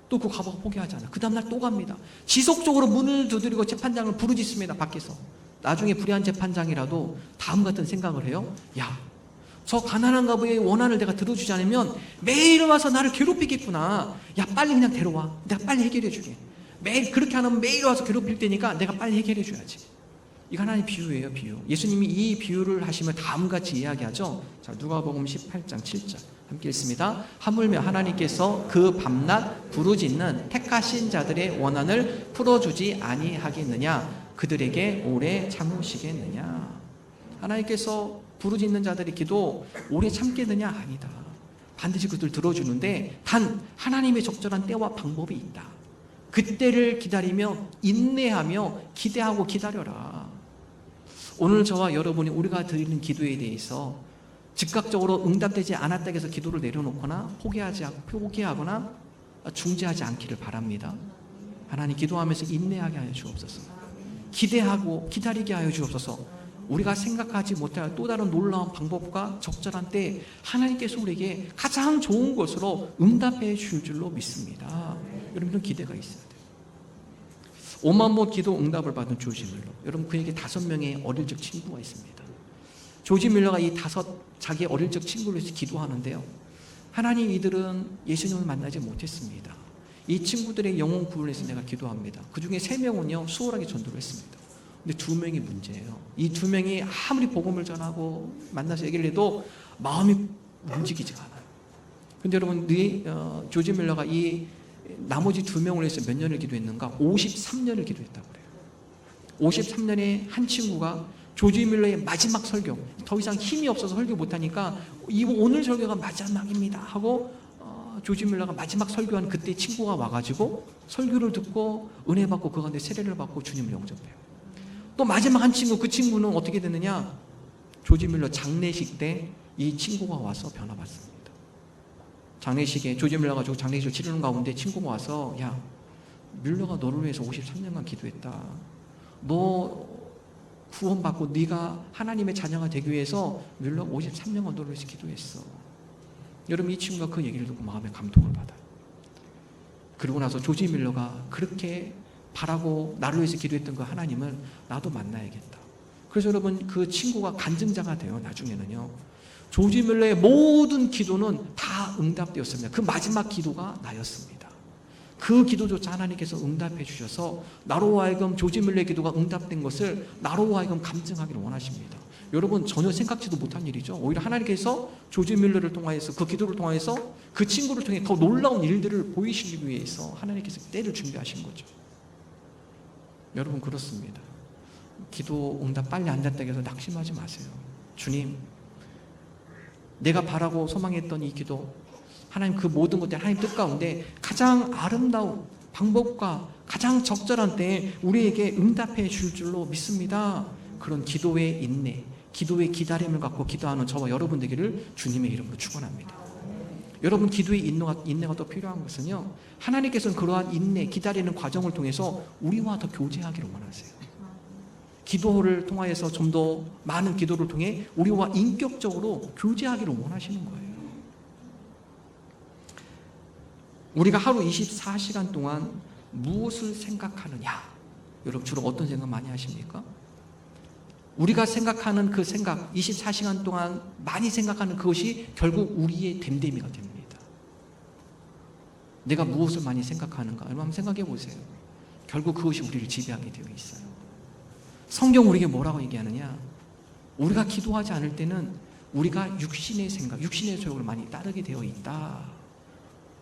또 그 과부가 포기하지 않아요. 그 다음날 또 갑니다. 지속적으로 문을 두드리고 재판장을 부르짖습니다. 밖에서. 나중에 불의한 재판장이라도 다음 같은 생각을 해요. 야, 저 가난한 과부의 원한을 내가 들어주지 않으면 매일 와서 나를 괴롭히겠구나. 야, 빨리 그냥 데려와. 내가 빨리 해결해 주게. 매일 그렇게 하면 매일 와서 괴롭힐 테니까 내가 빨리 해결해 줘야지. 이거 하나의 비유예요. 비유. 예수님이 이 비유를 하시면 다음같이 이야기하죠. 자, 누가복음 18장 7절 함께 읽습니다. 하물며 하나님께서 그 밤낮 부르짖는 택하신 자들의 원한을 풀어주지 아니하겠느냐? 그들에게 오래 참으시겠느냐? 하나님께서 부르짖는 자들의 기도 오래 참겠느냐? 아니다. 반드시 그들 들어주는데 단 하나님의 적절한 때와 방법이 있다. 그때를 기다리며 인내하며 기대하고 기다려라. 오늘 저와 여러분이 우리가 드리는 기도에 대해서 즉각적으로 응답되지 않았다고 해서 기도를 내려놓거나 포기하거나 중지하지 않기를 바랍니다. 하나님, 기도하면서 인내하게 하여 주옵소서. 기대하고 기다리게 하여 주옵소서. 우리가 생각하지 못할 또 다른 놀라운 방법과 적절한 때에 하나님께서 우리에게 가장 좋은 것으로 응답해 줄 줄로 믿습니다. 여러분, 이런 기대가 있어야 돼요. 5만 번 기도 응답을 받은 조지 밀러. 여러분, 그에게 5명의 어릴 적 친구가 있습니다. 조지 밀러가 이 자기 어릴 적 친구를 위해서 기도하는데요, 하나님, 이들은 예수님을 만나지 못했습니다. 이 친구들의 영혼 구원을 위해서 내가 기도합니다. 그 중에 3명은요 수월하게 전도를 했습니다. 근데 2명이 문제예요. 이 2명이 아무리 복음을 전하고 만나서 얘기를 해도 마음이 움직이지가 않아요. 근데 여러분, 조지 밀러가 이 나머지 2명을 위해서 몇 년을 기도했는가? 53년을 기도했다고 그래요. 53년에 한 친구가 조지 밀러의 마지막 설교, 더 이상 힘이 없어서 설교 못하니까 오늘 설교가 마지막입니다 하고 조지 밀러가 마지막 설교한 그때 친구가 와가지고 설교를 듣고 은혜 받고 그 가운데 세례를 받고 주님을 영접해요. 또 마지막 한 친구, 그 친구는 어떻게 됐느냐? 조지 밀러 장례식 때 이 친구가 와서 변화받습니다. 장례식에 조지 밀러가 가지고 장례식을 치르는 가운데 친구가 와서 야, 밀러가 너를 위해서 53년간 기도했다. 너 구원받고 네가 하나님의 자녀가 되기 위해서 밀러 53년간 너를 위해서 기도했어. 여러분, 이 친구가 그 얘기를 듣고 마음에 감동을 받아요. 그러고 나서 조지 밀러가 그렇게 바라고 나를 위해서 기도했던 그 하나님을 나도 만나야겠다. 그래서 여러분, 그 친구가 간증자가 돼요. 나중에는요, 조지 밀러의 모든 기도는 다 응답되었습니다. 그 마지막 기도가 나였습니다. 그 기도조차 하나님께서 응답해 주셔서 나로 하여금 조지 밀러의 기도가 응답된 것을 나로 하여금 감증하기를 원하십니다. 여러분, 전혀 생각지도 못한 일이죠. 오히려 하나님께서 조지 밀러를 통하여서, 그 기도를 통하여서 그 친구를 통해 더 놀라운 일들을 보이시기 위해서 하나님께서 때를 준비하신 거죠. 여러분, 그렇습니다. 기도 응답 빨리 안 됐다고 해서 낙심하지 마세요. 주님, 내가 바라고 소망했던 이 기도, 하나님 그 모든 것들 하나님 뜻 가운데 가장 아름다운 방법과 가장 적절한 때에 우리에게 응답해 줄 줄로 믿습니다. 그런 기도의 인내, 기도의 기다림을 갖고 기도하는 저와 여러분 되기를 주님의 이름으로 축원합니다. 여러분, 기도의 인내가 또 필요한 것은요, 하나님께서는 그러한 인내, 기다리는 과정을 통해서 우리와 더 교제하기를 원하세요. 기도를 통하여서 좀 더 많은 기도를 통해 우리와 인격적으로 교제하기를 원하시는 거예요. 우리가 하루 24시간 동안 무엇을 생각하느냐? 여러분, 주로 어떤 생각 많이 하십니까? 우리가 생각하는 그 생각, 24시간 동안 많이 생각하는 그것이 결국 우리의 됨됨이가 됩니다. 내가 무엇을 많이 생각하는가? 여러분, 한번 생각해 보세요. 결국 그것이 우리를 지배하게 되어 있어요. 성경 우리에게 뭐라고 얘기하느냐? 우리가 기도하지 않을 때는 우리가 육신의 생각, 육신의 소욕을 많이 따르게 되어 있다.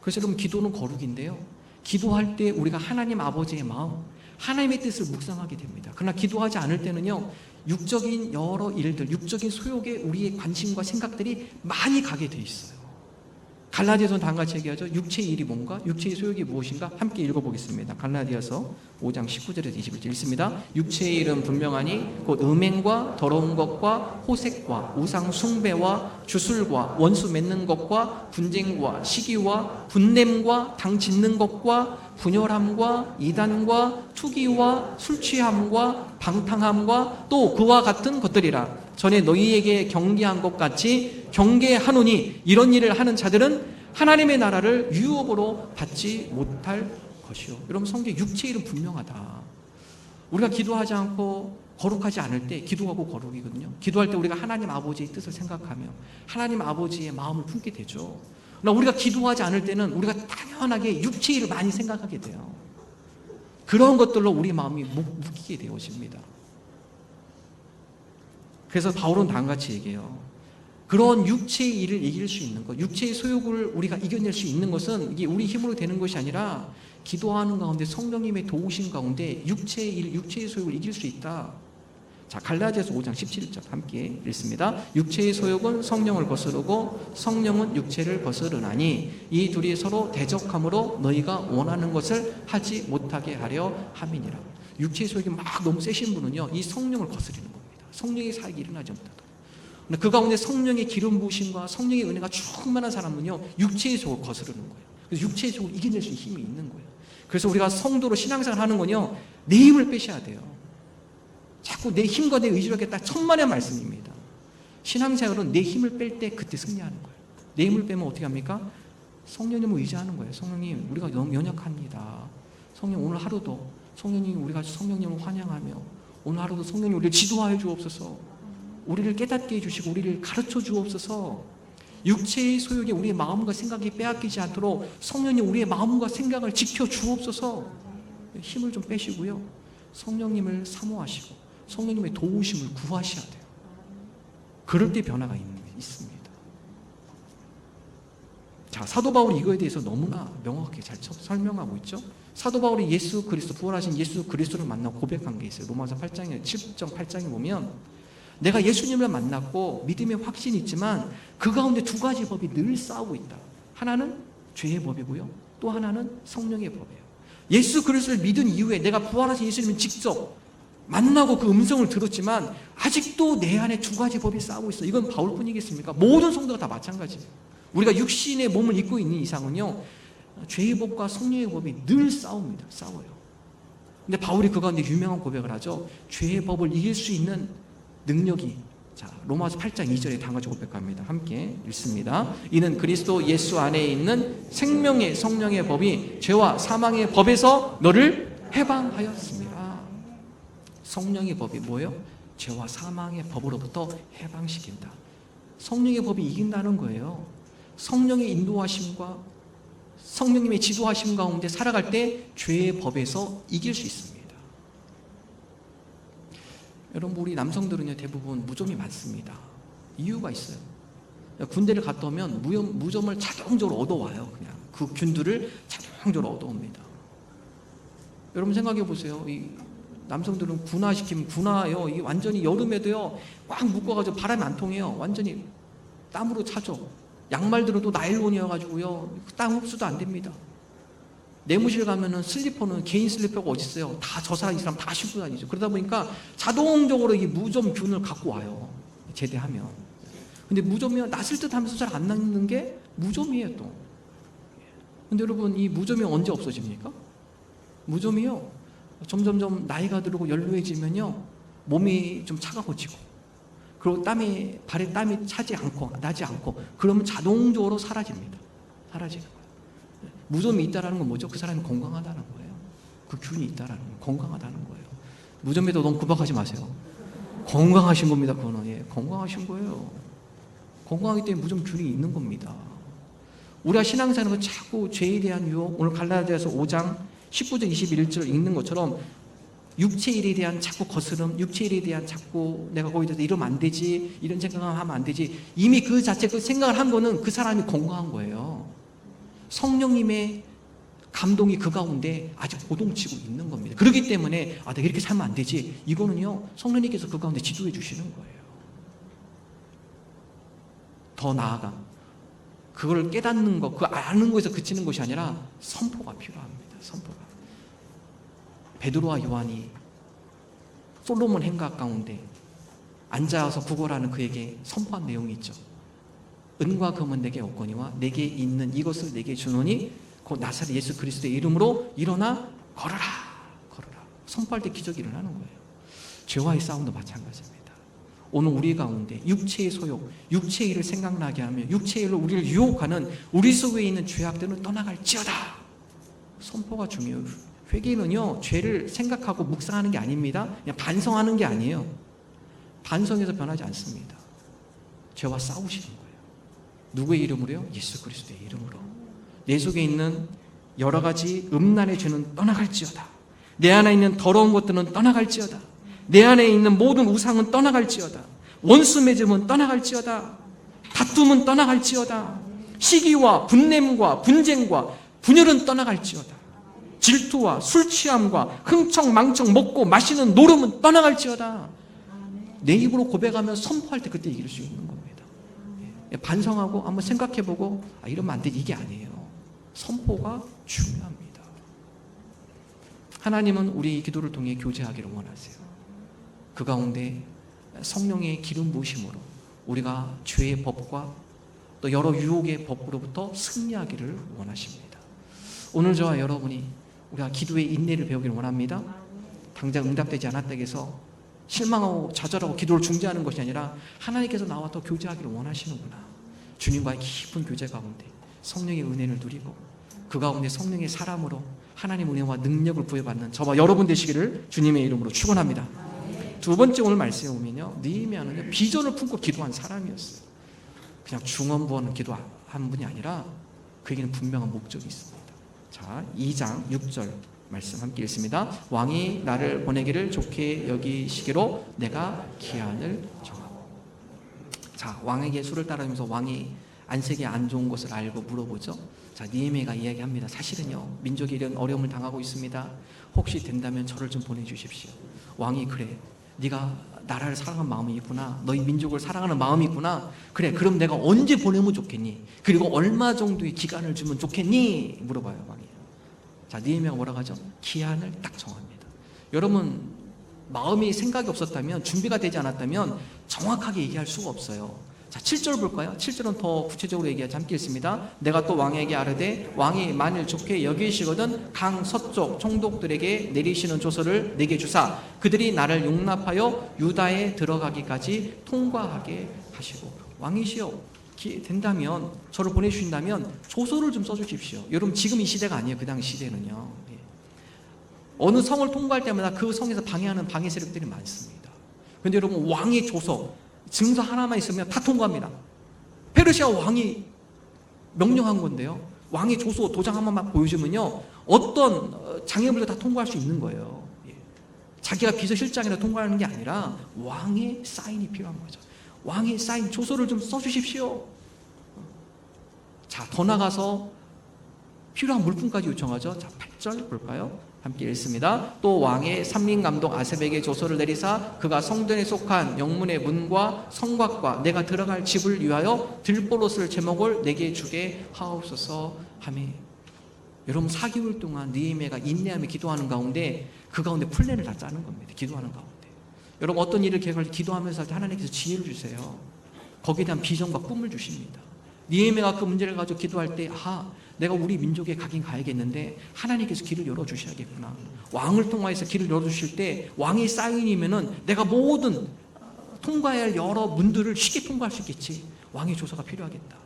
그래서 여러분, 기도는 거룩인데요, 기도할 때 우리가 하나님 아버지의 마음, 하나님의 뜻을 묵상하게 됩니다. 그러나 기도하지 않을 때는요, 육적인 여러 일들, 육적인 소욕에 우리의 관심과 생각들이 많이 가게 돼 있어요. 갈라디아서는 다음과 같이 얘기하죠. 육체의 일이 뭔가? 육체의 소욕이 무엇인가? 함께 읽어보겠습니다. 갈라디아서 5장 19절에서 21절 읽습니다. 육체의 일은 분명하니 곧 음행과 더러운 것과 호색과 우상 숭배와 주술과 원수 맺는 것과 분쟁과 시기와 분냄과 당 짓는 것과 분열함과 이단과 투기와 술취함과 방탕함과 또 그와 같은 것들이라. 전에 너희에게 경계한 것 같이 경계하노니 이런 일을 하는 자들은 하나님의 나라를 유업으로 받지 못할 것이요. 여러분, 성경 육체의 일은 분명하다. 우리가 기도하지 않고 거룩하지 않을 때 기도하고 거룩이거든요. 기도할 때 우리가 하나님 아버지의 뜻을 생각하며 하나님 아버지의 마음을 품게 되죠. 그러나 우리가 기도하지 않을 때는 우리가 당연하게 육체의 일을 많이 생각하게 돼요. 그런 것들로 우리 마음이 묶이게 되어집니다. 그래서 바울은 다음같이 얘기해요. 그런 육체의 일을 이길 수 있는 것, 육체의 소욕을 우리가 이겨낼 수 있는 것은 이게 우리 힘으로 되는 것이 아니라 기도하는 가운데 성령님의 도우심 가운데 육체의 일, 육체의 소욕을 이길 수 있다. 자, 갈라디아서 5장 17절 함께 읽습니다. 육체의 소욕은 성령을 거스르고 성령은 육체를 거스르나니 이 둘이 서로 대적함으로 너희가 원하는 것을 하지 못하게 하려 함이니라. 육체의 소욕이 막 너무 세신 분은요, 이 성령을 거스르는 겁니다. 성령의 사역이 일어나지 못하도록. 그 가운데 성령의 기름 부으심과 성령의 은혜가 충만한 사람은요, 육체의 속을 거스르는 거예요. 그래서 육체의 속을 이겨낼 수 있는 힘이 있는 거예요. 그래서 우리가 성도로 신앙생활 하는 건요, 내 힘을 빼셔야 돼요. 자꾸 내 힘과 내 의지로 하겠다. 천만의 말씀입니다. 신앙생활은 내 힘을 뺄 때 그때 승리하는 거예요. 내 힘을 빼면 어떻게 합니까? 성령님을 의지하는 거예요. 성령님, 우리가 너무 연약합니다. 성령, 오늘 하루도 성령님, 우리가 성령님을 환영하며 오늘 하루도 성령님 우리를 지도하여 주옵소서. 우리를 깨닫게 해주시고 우리를 가르쳐 주옵소서. 육체의 소욕에 우리의 마음과 생각이 빼앗기지 않도록 성령님 우리의 마음과 생각을 지켜 주옵소서. 힘을 좀 빼시고요, 성령님을 사모하시고 성령님의 도우심을 구하셔야 돼요. 그럴 때 변화가 있습니다. 자, 사도 바울이 이거에 대해서 너무나 명확하게 잘 설명하고 있죠. 사도 바울이 예수 그리스도, 부활하신 예수 그리스도를 만나고 고백한 게 있어요. 로마서 8장에 7.8장에 보면 내가 예수님을 만났고 믿음의 확신이 있지만 그 가운데 두 가지 법이 늘 싸우고 있다. 하나는 죄의 법이고요, 또 하나는 성령의 법이에요. 예수 그리스도를 믿은 이후에 내가 부활하신 예수님을 직접 만나고 그 음성을 들었지만 아직도 내 안에 두 가지 법이 싸우고 있어. 이건 바울뿐이겠습니까? 모든 성도가 다 마찬가지예요. 우리가 육신의 몸을 입고 있는 이상은요, 죄의 법과 성령의 법이 늘 싸웁니다. 싸워요. 근데 바울이 그 가운데 유명한 고백을 하죠. 죄의 법을 이길 수 있는 능력이, 자, 로마서 8장 2절에 한 가지 고백합니다. 함께 읽습니다. 이는 그리스도 예수 안에 있는 생명의 성령의 법이 죄와 사망의 법에서 너를 해방하였습니다. 성령의 법이 뭐예요? 죄와 사망의 법으로부터 해방시킨다. 성령의 법이 이긴다는 거예요. 성령의 인도하심과 성령님의 지도하심 가운데 살아갈 때 죄의 법에서 이길 수 있습니다. 여러분, 우리 남성들은요, 대부분 무좀이 많습니다. 이유가 있어요. 군대를 갔다 오면 무좀을 자동적으로 얻어와요. 그냥 그 균들을 자동적으로 얻어옵니다. 여러분 생각해 보세요. 이 남성들은 군화시키면 군화요, 이게 완전히 여름에도요 꽉 묶어가지고 바람이 안 통해요. 완전히 땀으로 차죠. 양말들은 또 나일론이어가지고요 땀 흡수도 안 됩니다. 내무실 가면은 슬리퍼는 개인 슬리퍼가 어디 있어요? 다 저 사람 이 사람 다 신고 다니죠. 그러다 보니까 자동적으로 이 무좀균을 갖고 와요. 제대하면. 근데 무좀이요, 났을 듯 하면서 잘 안 낫는 게 무좀이에요 또. 근데 여러분, 이 무좀이 언제 없어집니까? 무좀이요, 점점점 나이가 들고 연로해지면요 몸이 좀 차가워지고, 그리고 발에 땀이 나지 않고 그러면 자동적으로 사라집니다. 사라지는 거예요. 무좀이 있다라는 건 뭐죠? 그 사람이 건강하다는 거예요. 그 균이 있다라는 건 건강하다는 거예요. 무좀에도 너무 구박하지 마세요. 건강하신 겁니다. 그거는. 예, 건강하신 거예요. 건강하기 때문에 무좀 균이 있는 겁니다. 우리가 신앙생활에서 자꾸 죄에 대한 유혹, 오늘 갈라디아서 5장 19절 21절 읽는 것처럼 육체의 일에 대한 자꾸 거스름, 육체의 일에 대한 자꾸 내가 거기에 대해서 이러면 안 되지, 이런 생각을 하면 안 되지, 이미 그 자체 그 생각을 한 거는 그 사람이 건강한 거예요. 성령님의 감동이 그 가운데 아직 고동치고 있는 겁니다. 그렇기 때문에 내가 이렇게 살면 안 되지, 이거는요 성령님께서 그 가운데 지도해 주시는 거예요. 더 나아가 그걸 깨닫는 것, 그 아는 것에서 그치는 것이 아니라 선포가 필요합니다. 선포가. 베드로와 요한이 솔로몬 행각 가운데 앉아서 구걸하는 그에게 선포한 내용이 있죠. 은과 금은 내게 없거니와 내게 있는 이것을 내게 주노니 곧 나사렛 예수 그리스도의 이름으로 일어나 걸어라. 걸어라. 선포할 때 기적이 일어나는 거예요. 죄와의 싸움도 마찬가지입니다. 오늘 우리 가운데 육체의 소욕, 육체의 일을 생각나게 하며 육체의 일로 우리를 유혹하는 우리 속에 있는 죄악들은 떠나갈지어다. 선포가 중요해요. 회개는요, 죄를 생각하고 묵상하는 게 아닙니다. 그냥 반성하는 게 아니에요. 반성해서 변하지 않습니다. 죄와 싸우시는 거예요. 누구의 이름으로요? 예수 그리스도의 이름으로. 내 속에 있는 여러 가지 음란의 죄는 떠나갈지어다. 내 안에 있는 더러운 것들은 떠나갈지어다. 내 안에 있는 모든 우상은 떠나갈지어다. 원수 맺음은 떠나갈지어다. 다툼은 떠나갈지어다. 시기와 분냄과 분쟁과 분열은 떠나갈지어다. 질투와 술 취함과 흥청망청 먹고 마시는 노름은 떠나갈지어다. 내 입으로 고백하면 선포할 때 그때 이길 수 있는 겁니다. 반성하고 한번 생각해보고 이러면 안 돼, 이게 아니에요. 선포가 중요합니다. 하나님은 우리 기도를 통해 교제하기를 원하세요. 그 가운데 성령의 기름 부으심으로 우리가 죄의 법과 또 여러 유혹의 법으로부터 승리하기를 원하십니다. 오늘 저와 여러분이 우리가 기도의 인내를 배우기를 원합니다. 당장 응답되지 않았다고 해서 실망하고 좌절하고 기도를 중지하는 것이 아니라 하나님께서 나와 더 교제하기를 원하시는구나. 주님과의 깊은 교제 가운데 성령의 은혜를 누리고 그 가운데 성령의 사람으로 하나님 은혜와 능력을 부여받는 저와 여러분 되시기를 주님의 이름으로 축원합니다. 두 번째 오늘 말씀에 보면요, 느헤미야는 비전을 품고 기도한 사람이었어요. 그냥 중언부언을 기도한 분이 아니라 그에게는 분명한 목적이 있습니다. 자, 2장 6절 말씀 함께 읽습니다. 왕이 나를 보내기를 좋게 여기시기로 내가 기한을 정하고. 자, 왕에게 수를 따르면서 왕이 안색이 안 좋은 것을 알고 물어보죠. 자, 느헤미야가 이야기합니다. 사실은요, 민족이 이런 어려움을 당하고 있습니다. 혹시 된다면 저를 좀 보내주십시오. 왕이 그래, 네가 나라를 사랑하는 마음이 있구나, 너희 민족을 사랑하는 마음이 있구나. 그래, 그럼 내가 언제 보내면 좋겠니? 그리고 얼마 정도의 기간을 주면 좋겠니? 물어봐요, 왕이. 자, 느헤미야가 뭐라고 하죠? 기한을 딱 정합니다. 여러분, 마음이 생각이 없었다면, 준비가 되지 않았다면 정확하게 얘기할 수가 없어요. 자, 7절 볼까요? 7절은 더 구체적으로 얘기하자. 함께 읽습니다. 내가 또 왕에게 아뢰되 왕이 만일 좋게 여기시거든 강 서쪽 총독들에게 내리시는 조서를 내게 주사 그들이 나를 용납하여 유다에 들어가기까지 통과하게 하시고. 왕이시여, 된다면, 저를 보내주신다면 조서를 좀 써주십시오. 여러분, 지금 이 시대가 아니에요. 그 당시 시대는요. 어느 성을 통과할 때마다 그 성에서 방해하는 방해 세력들이 많습니다. 그런데 여러분, 왕의 조서, 증서 하나만 있으면 다 통과합니다. 페르시아 왕이 명령한 건데요, 왕의 조서 도장 하나만 보여주면요, 어떤 장애물도 다 통과할 수 있는 거예요. 자기가 비서실장이라 통과하는 게 아니라 왕의 사인이 필요한 거죠. 왕의 사인, 조서를 좀 써주십시오. 자, 더 나가서 필요한 물품까지 요청하죠. 자, 8절 볼까요? 함께 읽습니다. 또 왕의 삼림감독 아삽에게 조서를 내리사 그가 성전에 속한 영문의 문과 성곽과 내가 들어갈 집을 위하여 들보로 쓸 제목을 내게 주게 하옵소서 하며. 여러분, 4개월 동안 느헤미야가 인내하며 기도하는 가운데 그 가운데 플랜을 다 짜는 겁니다. 기도하는 가운데. 여러분, 어떤 일을 계획할 때 기도하면서 할 때 하나님께서 지혜를 주세요. 거기에 대한 비전과 꿈을 주십니다. 느헤미야가 그 문제를 가지고 기도할 때, 내가 우리 민족에 가긴 가야겠는데 하나님께서 길을 열어주셔야겠구나. 왕을 통하여서 길을 열어주실 때 왕의 사인이면은 내가 모든 통과해야 할 여러 문들을 쉽게 통과할 수 있겠지. 왕의 조서가 필요하겠다.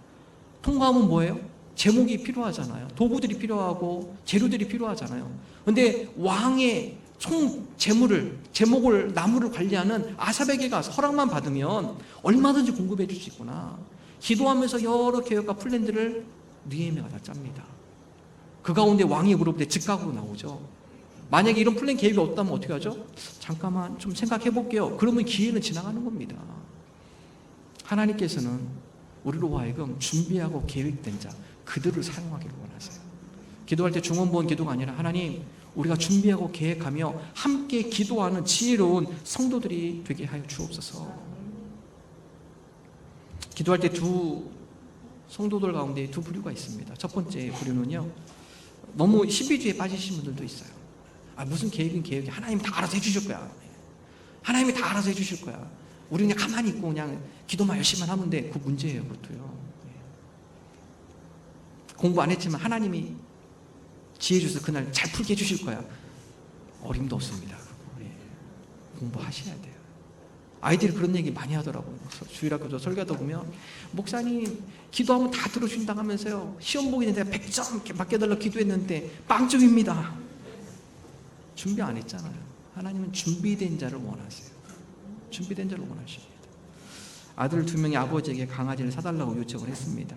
통과하면 뭐예요? 제목이 필요하잖아요. 도구들이 필요하고 재료들이 필요하잖아요. 근데 왕의 총 제목을 나무를 관리하는 아삽에게가 허락만 받으면 얼마든지 공급해 줄 수 있구나. 기도하면서 여러 계획과 플랜들을 느헤미야가 다 짭니다. 그 가운데 왕이 물어볼 때 즉각으로 나오죠. 만약에 이런 플랜 계획이 없다면 어떻게 하죠? 잠깐만 좀 생각해 볼게요. 그러면 기회는 지나가는 겁니다. 하나님께서는 우리로 하여금 준비하고 계획된 자, 그들을 사용하기를 원하세요. 기도할 때 중원부원 기도가 아니라, 하나님, 우리가 준비하고 계획하며 함께 기도하는 지혜로운 성도들이 되게 하여 주옵소서. 기도할 때 성도들 가운데 두 부류가 있습니다. 첫 번째 부류는요, 너무 신비주의에 빠지신 분들도 있어요. 무슨 계획은 계획이, 하나님 다 알아서 해주실 거야. 하나님이 다 알아서 해주실 거야. 우리 그냥 가만히 있고 그냥 기도만 열심히만 하면 돼. 그 문제예요, 그것도요. 공부 안 했지만 하나님이 지혜 주셔서 그날 잘 풀게 해주실 거야. 어림도 없습니다. 공부하셔야 돼요. 아이들이 그런 얘기 많이 하더라고요. 주일학교 저 설교하다 보면, 목사님 기도하면 다 들어준다고 하면서요, 시험 보기 전에 100점 맡겨달라고 기도했는데 빵점입니다. 준비 안 했잖아요. 하나님은 준비된 자를 원하세요. 준비된 자를 원하십니다. 아들 2명이 아버지에게 강아지를 사달라고 요청을 했습니다.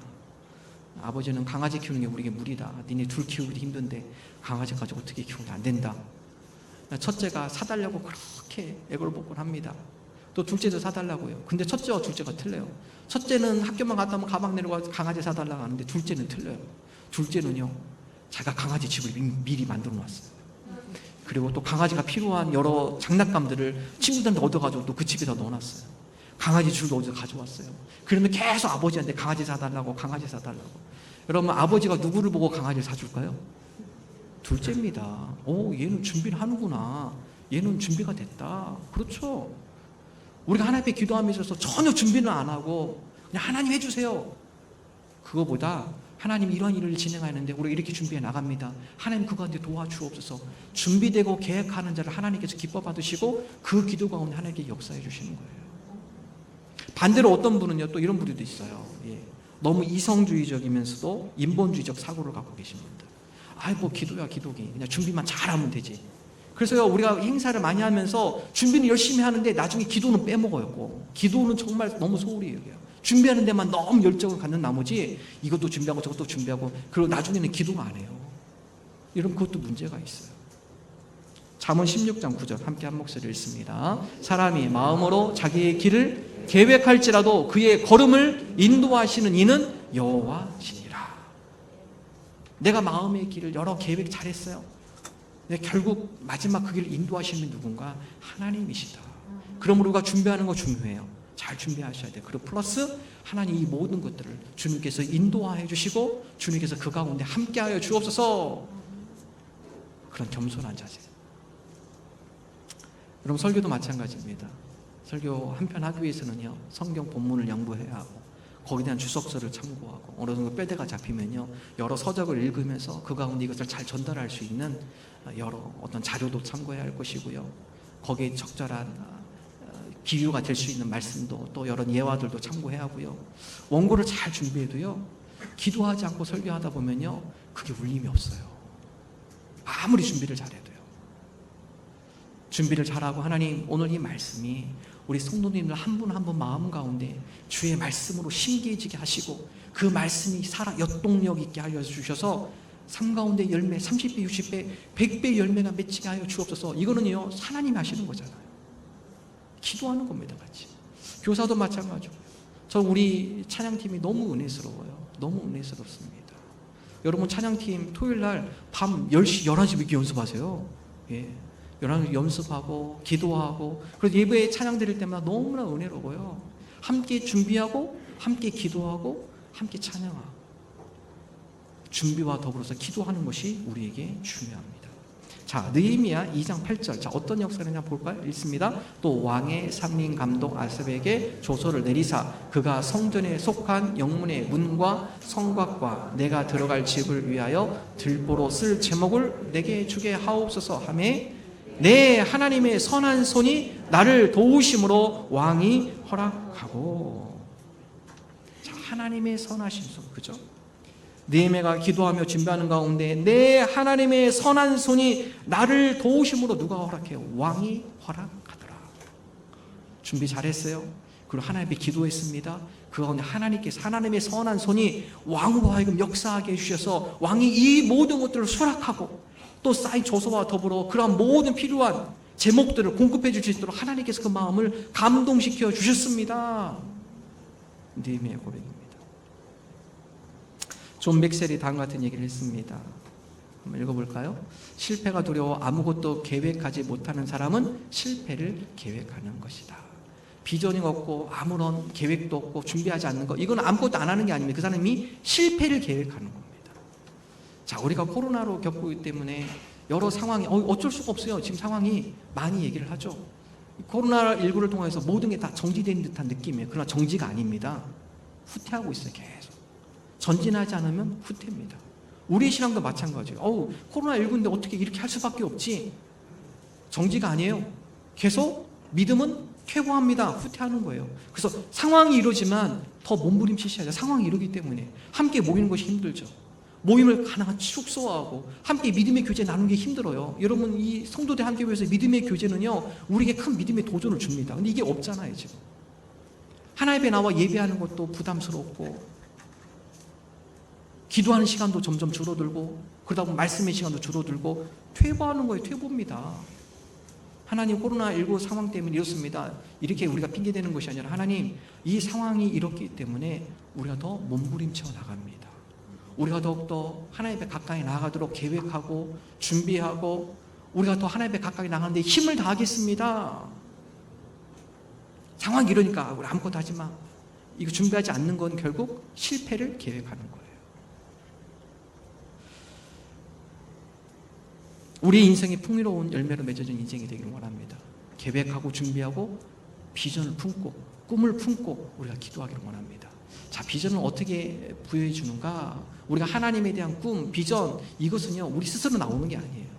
아버지는 강아지 키우는 게 우리에게 무리다. 니네 둘 키우기도 힘든데 강아지까지 어떻게 키우면 안 된다. 첫째가 사달라고 그렇게 애걸복걸 합니다. 또 둘째도 사달라고요. 근데 첫째와 둘째가 틀려요. 첫째는 학교만 갔다 오면 가방 내려가 강아지 사달라고 하는데 둘째는 틀려요. 둘째는요, 자기가 강아지 집을 미리 만들어 놨어요. 그리고 또 강아지가 필요한 여러 장난감들을 친구들한테 얻어가지고 또 그 집에다 넣어놨어요. 강아지 줄도 어디서 가져왔어요. 그러면 계속 아버지한테 강아지 사달라고, 강아지 사달라고. 여러분, 아버지가 누구를 보고 강아지를 사줄까요? 둘째입니다. 얘는 준비를 하는구나. 얘는 준비가 됐다. 그렇죠. 우리가 하나님 앞에 기도하면서 전혀 준비는 안 하고 그냥 하나님 해주세요. 그거보다 하나님 이러한 일을 진행하는데 우리가 이렇게 준비해 나갑니다. 하나님 그거 가운데 도와주옵소서. 준비되고 계획하는 자를 하나님께서 기뻐 받으시고 그 기도 가운데 하나님께 역사해 주시는 거예요. 반대로 어떤 분은요, 또 이런 분들도 있어요. 너무 이성주의적이면서도 인본주의적 사고를 갖고 계신 분들. 뭐 기도야 기도기, 그냥 준비만 잘하면 되지. 그래서요, 우리가 행사를 많이 하면서 준비는 열심히 하는데 나중에 기도는 빼먹어요. 기도는 정말 너무 소홀히 여겨요. 준비하는 데만 너무 열정을 갖는 나머지 이것도 준비하고 저것도 준비하고, 그리고 나중에는 기도가 안 해요. 이런 그것도 문제가 있어요. 잠언 16장 9절 함께 한 목소리 읽습니다. 사람이 마음으로 자기의 길을 계획할지라도 그의 걸음을 인도하시는 이는 여호와시니라. 내가 마음의 길을 여러 계획 잘했어요. 근데 결국 마지막 그 길을 인도하시는 누군가? 하나님이시다. 그러므로 우리가 준비하는 거 중요해요. 잘 준비하셔야 돼요. 그리고 플러스 하나님 이 모든 것들을 주님께서 인도하여 주시고 주님께서 그 가운데 함께하여 주옵소서. 그런 겸손한 자세. 여러분 설교도 마찬가지입니다. 설교 한 편 하기 위해서는요 성경 본문을 양보해야 하고 거기에 대한 주석서를 참고하고 어느 정도 뼈대가 잡히면요 여러 서적을 읽으면서 그 가운데 이것을 잘 전달할 수 있는 여러 어떤 자료도 참고해야 할 것이고요. 거기에 적절한 비유가 될 수 있는 말씀도 또 여러 예화들도 참고해야 하고요. 원고를 잘 준비해도요 기도하지 않고 설교하다 보면요 그게 울림이 없어요. 아무리 준비를 잘해도요. 준비를 잘하고 하나님 오늘 이 말씀이 우리 성도님들 한 분 한 분 마음 가운데 주의 말씀으로 신기해지게 하시고 그 말씀이 살아 역동력 있게 하여 주셔서 삶 가운데 열매 30배, 60배, 100배 열매가 맺히게 하여 주옵소서. 이거는요 하나님이 하시는 거잖아요. 기도하는 겁니다. 같이. 교사도 마찬가지고 저 우리 찬양팀이 너무 은혜스러워요. 너무 은혜스럽습니다. 여러분 찬양팀 토요일날 밤 10시, 11시 이렇게 연습하세요. 예. 11시 연습하고 기도하고 그래서 예배에 찬양 드릴 때마다 너무나 은혜로워요. 함께 준비하고 함께 기도하고 함께 찬양하고 준비와 더불어서 기도하는 것이 우리에게 중요합니다. 자, 느헤미야 2장 8절. 자, 어떤 역사냐 볼까요? 읽습니다. 또 왕의 삼림 감독 아삽에게 조서를 내리사 그가 성전에 속한 영문의 문과 성곽과 내가 들어갈 집을 위하여 들보로 쓸 제목을 내게 주게 하옵소서 하매 내 하나님의 선한 손이 나를 도우심으로 왕이 허락하고. 자, 하나님의 선하신 손, 그죠? 느헤미야가 기도하며 준비하는 가운데 내 하나님의 선한 손이 나를 도우심으로 누가 허락해요? 왕이 허락하더라. 준비 잘했어요. 그리고 하나님 앞에 기도했습니다. 그 가운데 하나님께서 하나님의 선한 손이 왕으로 하여금 역사하게 해주셔서 왕이 이 모든 것들을 수락하고 또 쌓인 조서와 더불어 그러한 모든 필요한 제목들을 공급해 줄 수 있도록 하나님께서 그 마음을 감동시켜 주셨습니다. 느헤미야의 고백입니다. 존 맥셀이 다음과 같은 얘기를 했습니다. 한번 읽어볼까요? 실패가 두려워 아무것도 계획하지 못하는 사람은 실패를 계획하는 것이다. 비전이 없고 아무런 계획도 없고 준비하지 않는 것, 이건 아무것도 안 하는 게 아닙니다. 그 사람이 실패를 계획하는 겁니다. 자, 우리가 코로나로 겪고 있기 때문에 여러 상황이 어쩔 수가 없어요. 지금 상황이 많이 얘기를 하죠. 코로나19를 통해서 모든 게 다 정지된 듯한 느낌이에요. 그러나 정지가 아닙니다. 후퇴하고 있어요. 계속. 전진하지 않으면 후퇴입니다. 우리 신앙도 마찬가지예요. 코로나19인데 어떻게 이렇게 할 수밖에 없지. 정지가 아니에요. 계속 믿음은 퇴보합니다. 후퇴하는 거예요. 그래서 상황이 이러지만 더 몸부림치셔야 돼요. 상황이 이러기 때문에 함께 모이는 것이 힘들죠. 모임을 가능한 축소하고 함께 믿음의 교제 나누는 게 힘들어요. 여러분, 이 성도들 함께 모여서 믿음의 교제는요 우리에게 큰 믿음의 도전을 줍니다. 근데 이게 없잖아요. 지금 하나님 앞에 나와 예배하는 것도 부담스럽고 기도하는 시간도 점점 줄어들고 그러다 보면 말씀의 시간도 줄어들고 퇴보하는 거예요. 퇴보입니다. 하나님, 코로나19 상황 때문에 이렇습니다. 이렇게 우리가 핑계대는 것이 아니라 하나님, 이 상황이 이렇기 때문에 우리가 더 몸부림쳐 나갑니다. 우리가 더욱더 하나님 앞에 가까이 나아가도록 계획하고 준비하고 우리가 더 하나님 앞에 가까이 나가는데 힘을 다하겠습니다. 상황이 이러니까 우리 아무것도 하지 마. 이거 준비하지 않는 건 결국 실패를 계획하는 거예요. 우리 인생이 풍요로운 열매로 맺어진 인생이 되기를 원합니다. 계획하고 준비하고 비전을 품고 꿈을 품고 우리가 기도하기를 원합니다. 자, 비전을 어떻게 부여해 주는가? 우리가 하나님에 대한 꿈, 비전, 이것은요 우리 스스로 나오는 게 아니에요.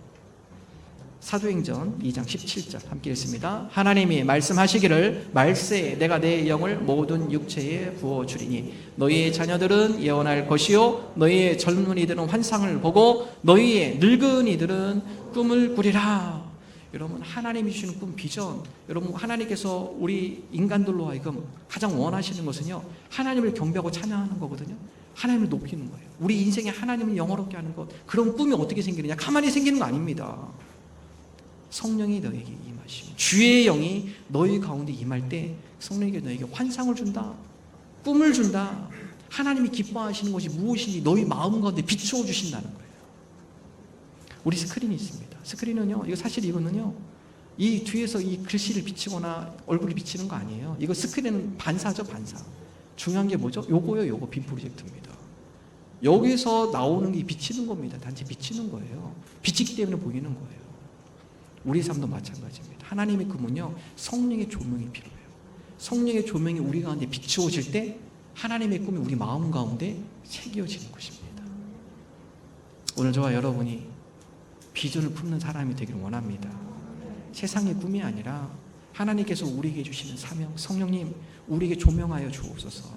사도행전 2장 17절 함께 읽습니다. 하나님이 말씀하시기를 말세 내가 내 영을 모든 육체에 부어주리니 너희의 자녀들은 예언할 것이요 너희의 젊은이들은 환상을 보고 너희의 늙은이들은 꿈을 꾸리라. 여러분, 하나님이 주시는 꿈, 비전, 여러분 하나님께서 우리 인간들로 하여금 가장 원하시는 것은요 하나님을 경배하고 찬양하는 거거든요. 하나님을 높이는 거예요. 우리 인생에 하나님을 영화롭게 하는 것, 그런 꿈이 어떻게 생기느냐? 가만히 생기는 거 아닙니다. 성령이 너에게 임하시고 주의 영이 너희 가운데 임할 때 성령이 너에게 환상을 준다, 꿈을 준다. 하나님이 기뻐하시는 것이 무엇인지 너희 마음 가운데 비추어 주신다는 거예요. 우리 스크린이 있습니다. 스크린은요, 이거 사실 이거는요 이 뒤에서 이 글씨를 비치거나 얼굴을 비치는 거 아니에요. 이거 스크린은 반사죠, 반사. 중요한 게 뭐죠? 요거요, 요거 빔 프로젝트입니다. 여기서 나오는 게 비치는 겁니다. 단지 비치는 거예요. 비치기 때문에 보이는 거예요. 우리 삶도 마찬가지입니다. 하나님의 꿈은요, 성령의 조명이 필요해요. 성령의 조명이 우리 가운데 비추어질 때 하나님의 꿈이 우리 마음 가운데 새겨지는 것입니다. 오늘 저와 여러분이 비전을 품는 사람이 되기를 원합니다. 세상의 꿈이 아니라 하나님께서 우리에게 주시는 사명, 성령님 우리에게 조명하여 주옵소서.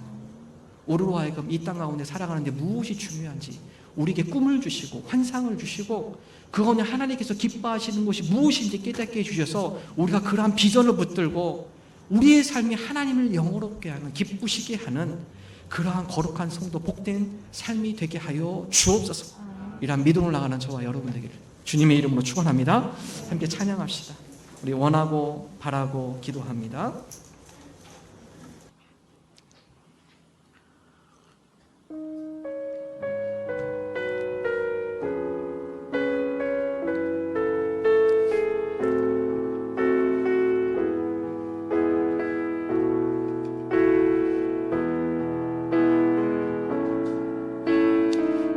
우리로 하여금 이 땅 가운데 살아가는데 무엇이 중요한지 우리에게 꿈을 주시고 환상을 주시고 그거는 하나님께서 기뻐하시는 것이 무엇인지 깨닫게 해주셔서 우리가 그러한 비전을 붙들고 우리의 삶이 하나님을 영화롭게 하는, 기쁘시게 하는 그러한 거룩한 성도 복된 삶이 되게 하여 주옵소서. 이러한 믿음으로 나가는 저와 여러분 되기를 주님의 이름으로 축원합니다. 함께 찬양합시다. 우리 원하고 바라고 기도합니다.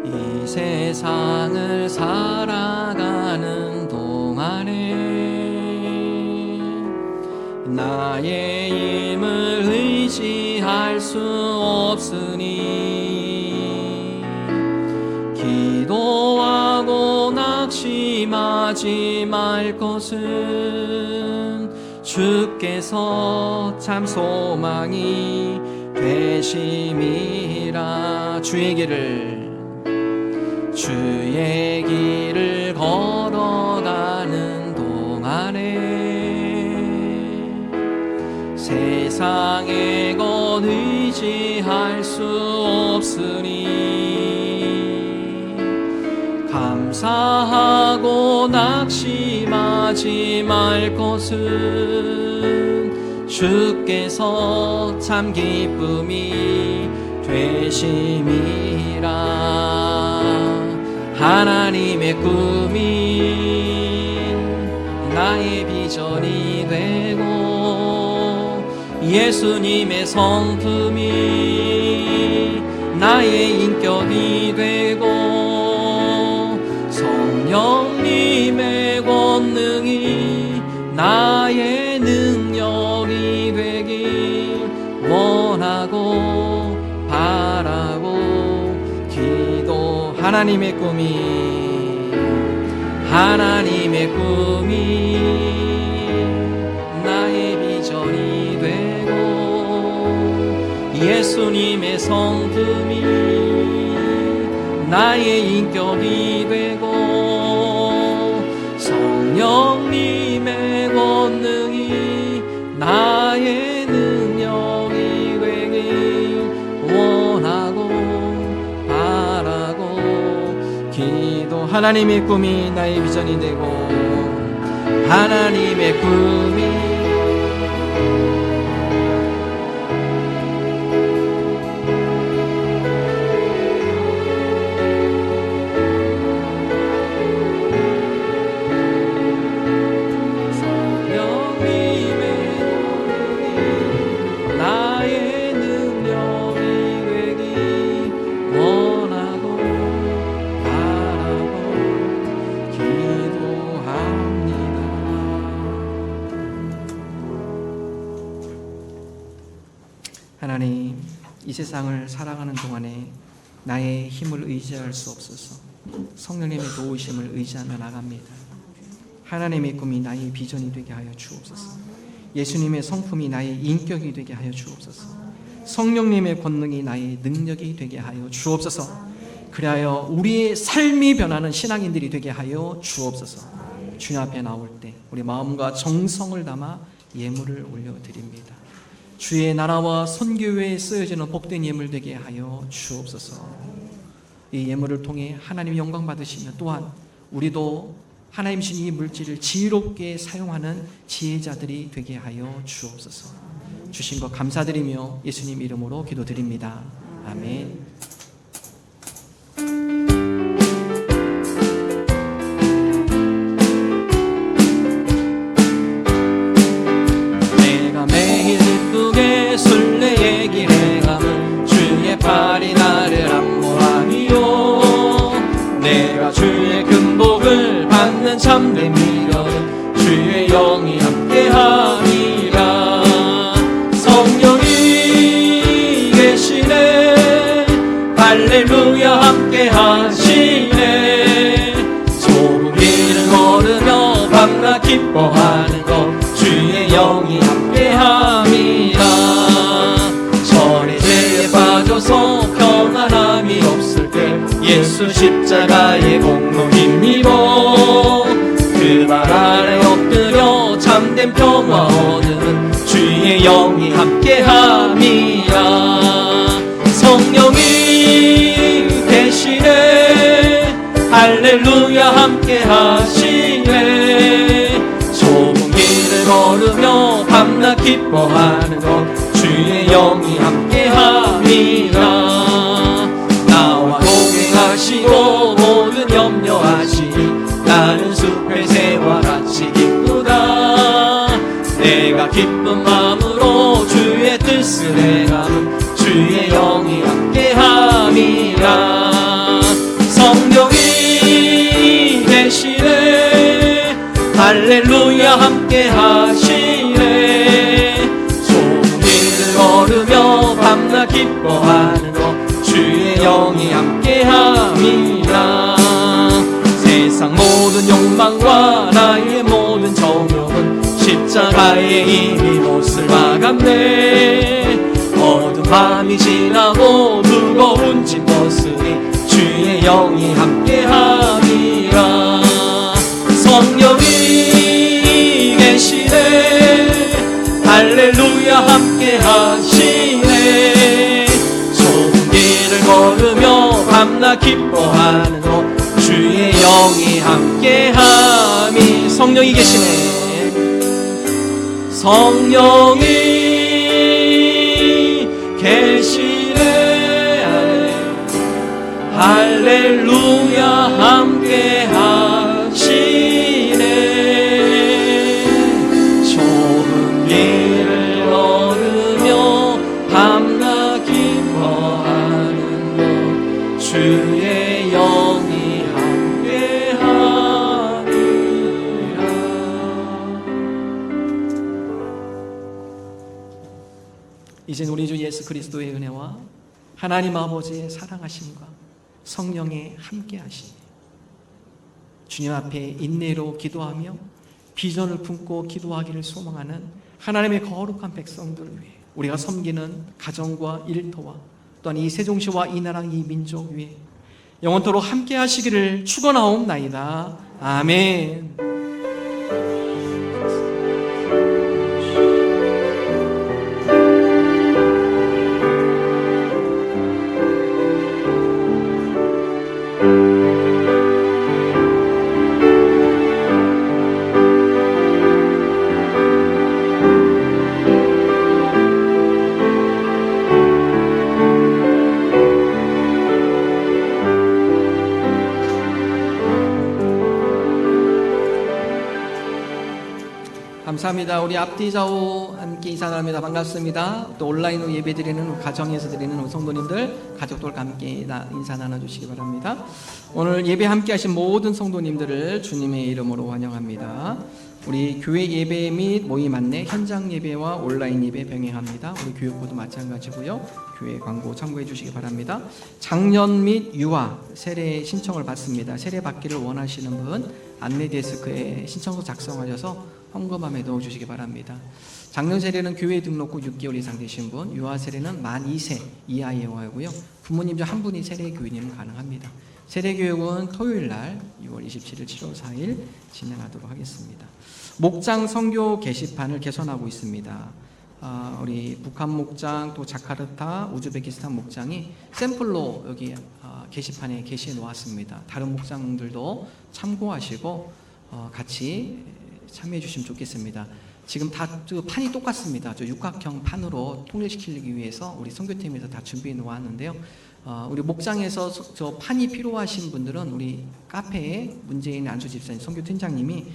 이 세상을 살아가는 동안에 나의 힘을 의지할 수 없으니 기도하고 낙심하지 말 것은 주께서 참 소망이 되심이라. 주의 길을 걸어가는 동안에 세상의 것 의지할 수 없으니 감사하고 낙심하지 말 것은 주께서 참 기쁨이 되심이라. 하나님의 꿈이 나의 비전이 되고 예수님의 성품이 나의 인격이 되고 성령님의 권능이 나의 능력이 되길 원하고 바라고 기도. 하나님의 꿈이 나의 비전이 되고 예수님의 성품이 나의 인격이 되고 성령님의 권능이 나의 능력이 되길 원하고 바라고 기도. 하나님의 꿈이 나의 비전이 되고 하나님의 꿈이 하나님, 이 세상을 살아가는 동안에 나의 힘을 의지할 수 없어서 성령님의 도우심을 의지하며 나갑니다. 하나님의 꿈이 나의 비전이 되게 하여 주옵소서. 예수님의 성품이 나의 인격이 되게 하여 주옵소서. 성령님의 권능이 나의 능력이 되게 하여 주옵소서. 그리하여 우리의 삶이 변하는 신앙인들이 되게 하여 주옵소서. 주님 앞에 나올 때 우리 마음과 정성을 담아 예물을 올려드립니다. 주의 나라와 선교회에 쓰여지는 복된 예물 되게 하여 주옵소서. 이 예물을 통해 하나님 영광 받으시며 또한 우리도 하나님 주신 이 물질을 지혜롭게 사용하는 지혜자들이 되게 하여 주옵소서. 주신 것 감사드리며 예수님 이름으로 기도드립니다. 아멘. 순례의 길에 가면 주의 팔이 나를 안보하니요. 내가 주의 금복을 받는 참된 미련은 기뻐하는 것 주의 영이 함께함이라. 전에 죄에 빠져서 평안함이 없을 때 예수 십자가의 공로 힘입어 그 발 아래 엎드려 참된 평화 얻는 주의 영이 함께함이라. 성령이 계시네 할렐루야 함께하시네. 좁은 길을 걸으며 밤낮 기뻐하는 것 주의 영이 함께함이라. 나와 동행하시고 모든 염려하시니 나는 숲의 새와 같이 기쁘다. 내가 기쁜 마음으로 주의 뜻을 행함은 주의 영이 함께함이라. 성령이 계시네 할렐루야 함께하시네. 좁은 길을 걸으며 밤낮 기뻐하는 것 주의 영이 함께함이라. 세상 모든 욕망과 나의 모든 정욕은 십자가에 이미 못을 박았네. 어두운 밤이 지나고 무거운 짐 벗으니 주의 영이 함께함이라. 성령이 계시네 할렐루야 함께하시네. 좁은 길을 걸으며 밤낮 기뻐하는 것 주의 영이 함께함이. 성령이 계시네. 성령이 계시네 할렐루야 함께하시네. 좁은 길을 걸으며 밤낮 기뻐하는 것 주의 영이 함께하니라. 이젠 우리 주 예수 그리스도의 은혜와 하나님 아버지의 사랑하심과 성령의 함께하심이 주님 앞에 인내로 기도하며 비전을 품고 기도하기를 소망하는 하나님의 거룩한 백성들을 위해 우리가 섬기는 가정과 일터와 또한 이 세종시와 이 나라 이 민족 위에 영원토록 함께하시기를 축원하옵나이다. 아멘. 감사합니다. 우리 앞뒤 좌우 함께 인사합니다. 반갑습니다. 또 온라인으로 예배드리는 가정에서 드리는 성도님들, 가족들과 함께 인사 나눠주시기 바랍니다. 오늘 예배 함께 하신 모든 성도님들을 주님의 이름으로 환영합니다. 우리 교회 예배 및 모임 안내, 현장 예배와 온라인 예배 병행합니다. 우리 교육부도 마찬가지고요. 교회 광고 참고해 주시기 바랍니다. 장년 및 유아 세례 신청을 받습니다. 세례 받기를 원하시는 분 안내 데스크에 신청서 작성하셔서 헌금함에 넣어주시기 바랍니다. 장년 세례는 교회 등록 후 6개월 이상 되신 분, 유아 세례는 만 2세 이하의 하고요. 부모님 중 한 분이 세례 교인이면 가능합니다. 세례 교육은 토요일 날 6월 27일, 7월 4일 진행하도록 하겠습니다. 목장 선교 게시판을 개선하고 있습니다. 우리 북한 목장 또 자카르타, 우즈베키스탄 목장이 샘플로 여기 게시판에 게시해 놓았습니다. 다른 목장들도 참고하시고 같이 참여해 주시면 좋겠습니다. 지금 다 판이 똑같습니다. 저 육각형 판으로 통일시키기 위해서 우리 선교팀에서 다 준비해 놓았는데요. 우리 목장에서 저 판이 필요하신 분들은 우리 카페에 문재인 안수집사님 선교팀장님이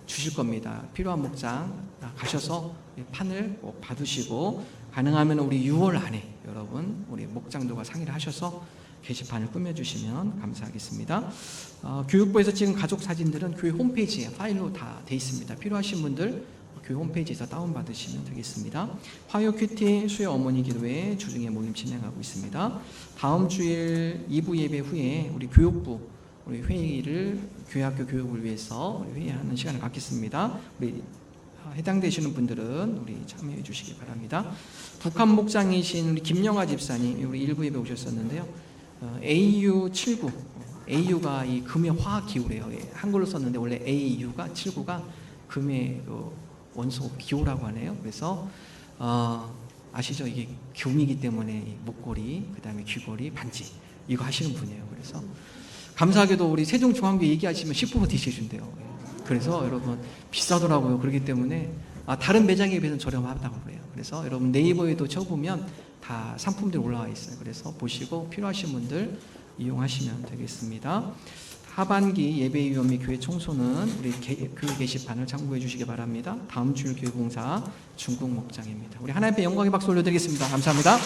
주실 겁니다. 필요한 목장 가셔서 판을 꼭 받으시고 가능하면 우리 6월 안에 여러분 우리 목장들과 상의를 하셔서 게시판을 꾸며주시면 감사하겠습니다. 교육부에서 찍은 가족 사진들은 교회 홈페이지에 파일로 다 돼 있습니다. 필요하신 분들 교회 홈페이지에서 다운받으시면 되겠습니다. 화요 큐티 수요 어머니 기도회 주중에 모임 진행하고 있습니다. 다음 주일 2부 예배 후에 우리 교육부 우리 회의를 교회학교 교육을 위해서 우리 회의하는 시간을 갖겠습니다. 우리 해당되시는 분들은 우리 참여해 주시기 바랍니다. 북한 목장이신 우리 김영아 집사님 우리 일부 예배 오셨었는데요. AU79 AU가 이 금의 화학 기호래요. 한글로 썼는데 원래 AU가 79가 금의 그 원소 기호라고 하네요. 그래서 아시죠? 이게 금이기 때문에 목걸이, 그다음에 귀걸이, 반지 이거 하시는 분이에요. 그래서 감사하게도 우리 세종중앙교회 얘기하시면 10% DC해 준대요. 그래서 여러분 비싸더라고요. 그렇기 때문에 다른 매장에 비해서는 저렴하다고 그래요. 그래서 여러분 네이버에도 쳐보면 다 상품들이 올라와 있어요. 그래서 보시고 필요하신 분들 이용하시면 되겠습니다. 하반기 예배위원 및 교회 청소는 우리 교회 게시판을 참고해 주시기 바랍니다. 다음 주일 교회봉사 중국 목장입니다. 우리 하나님께 영광의 박수 올려드리겠습니다. 감사합니다.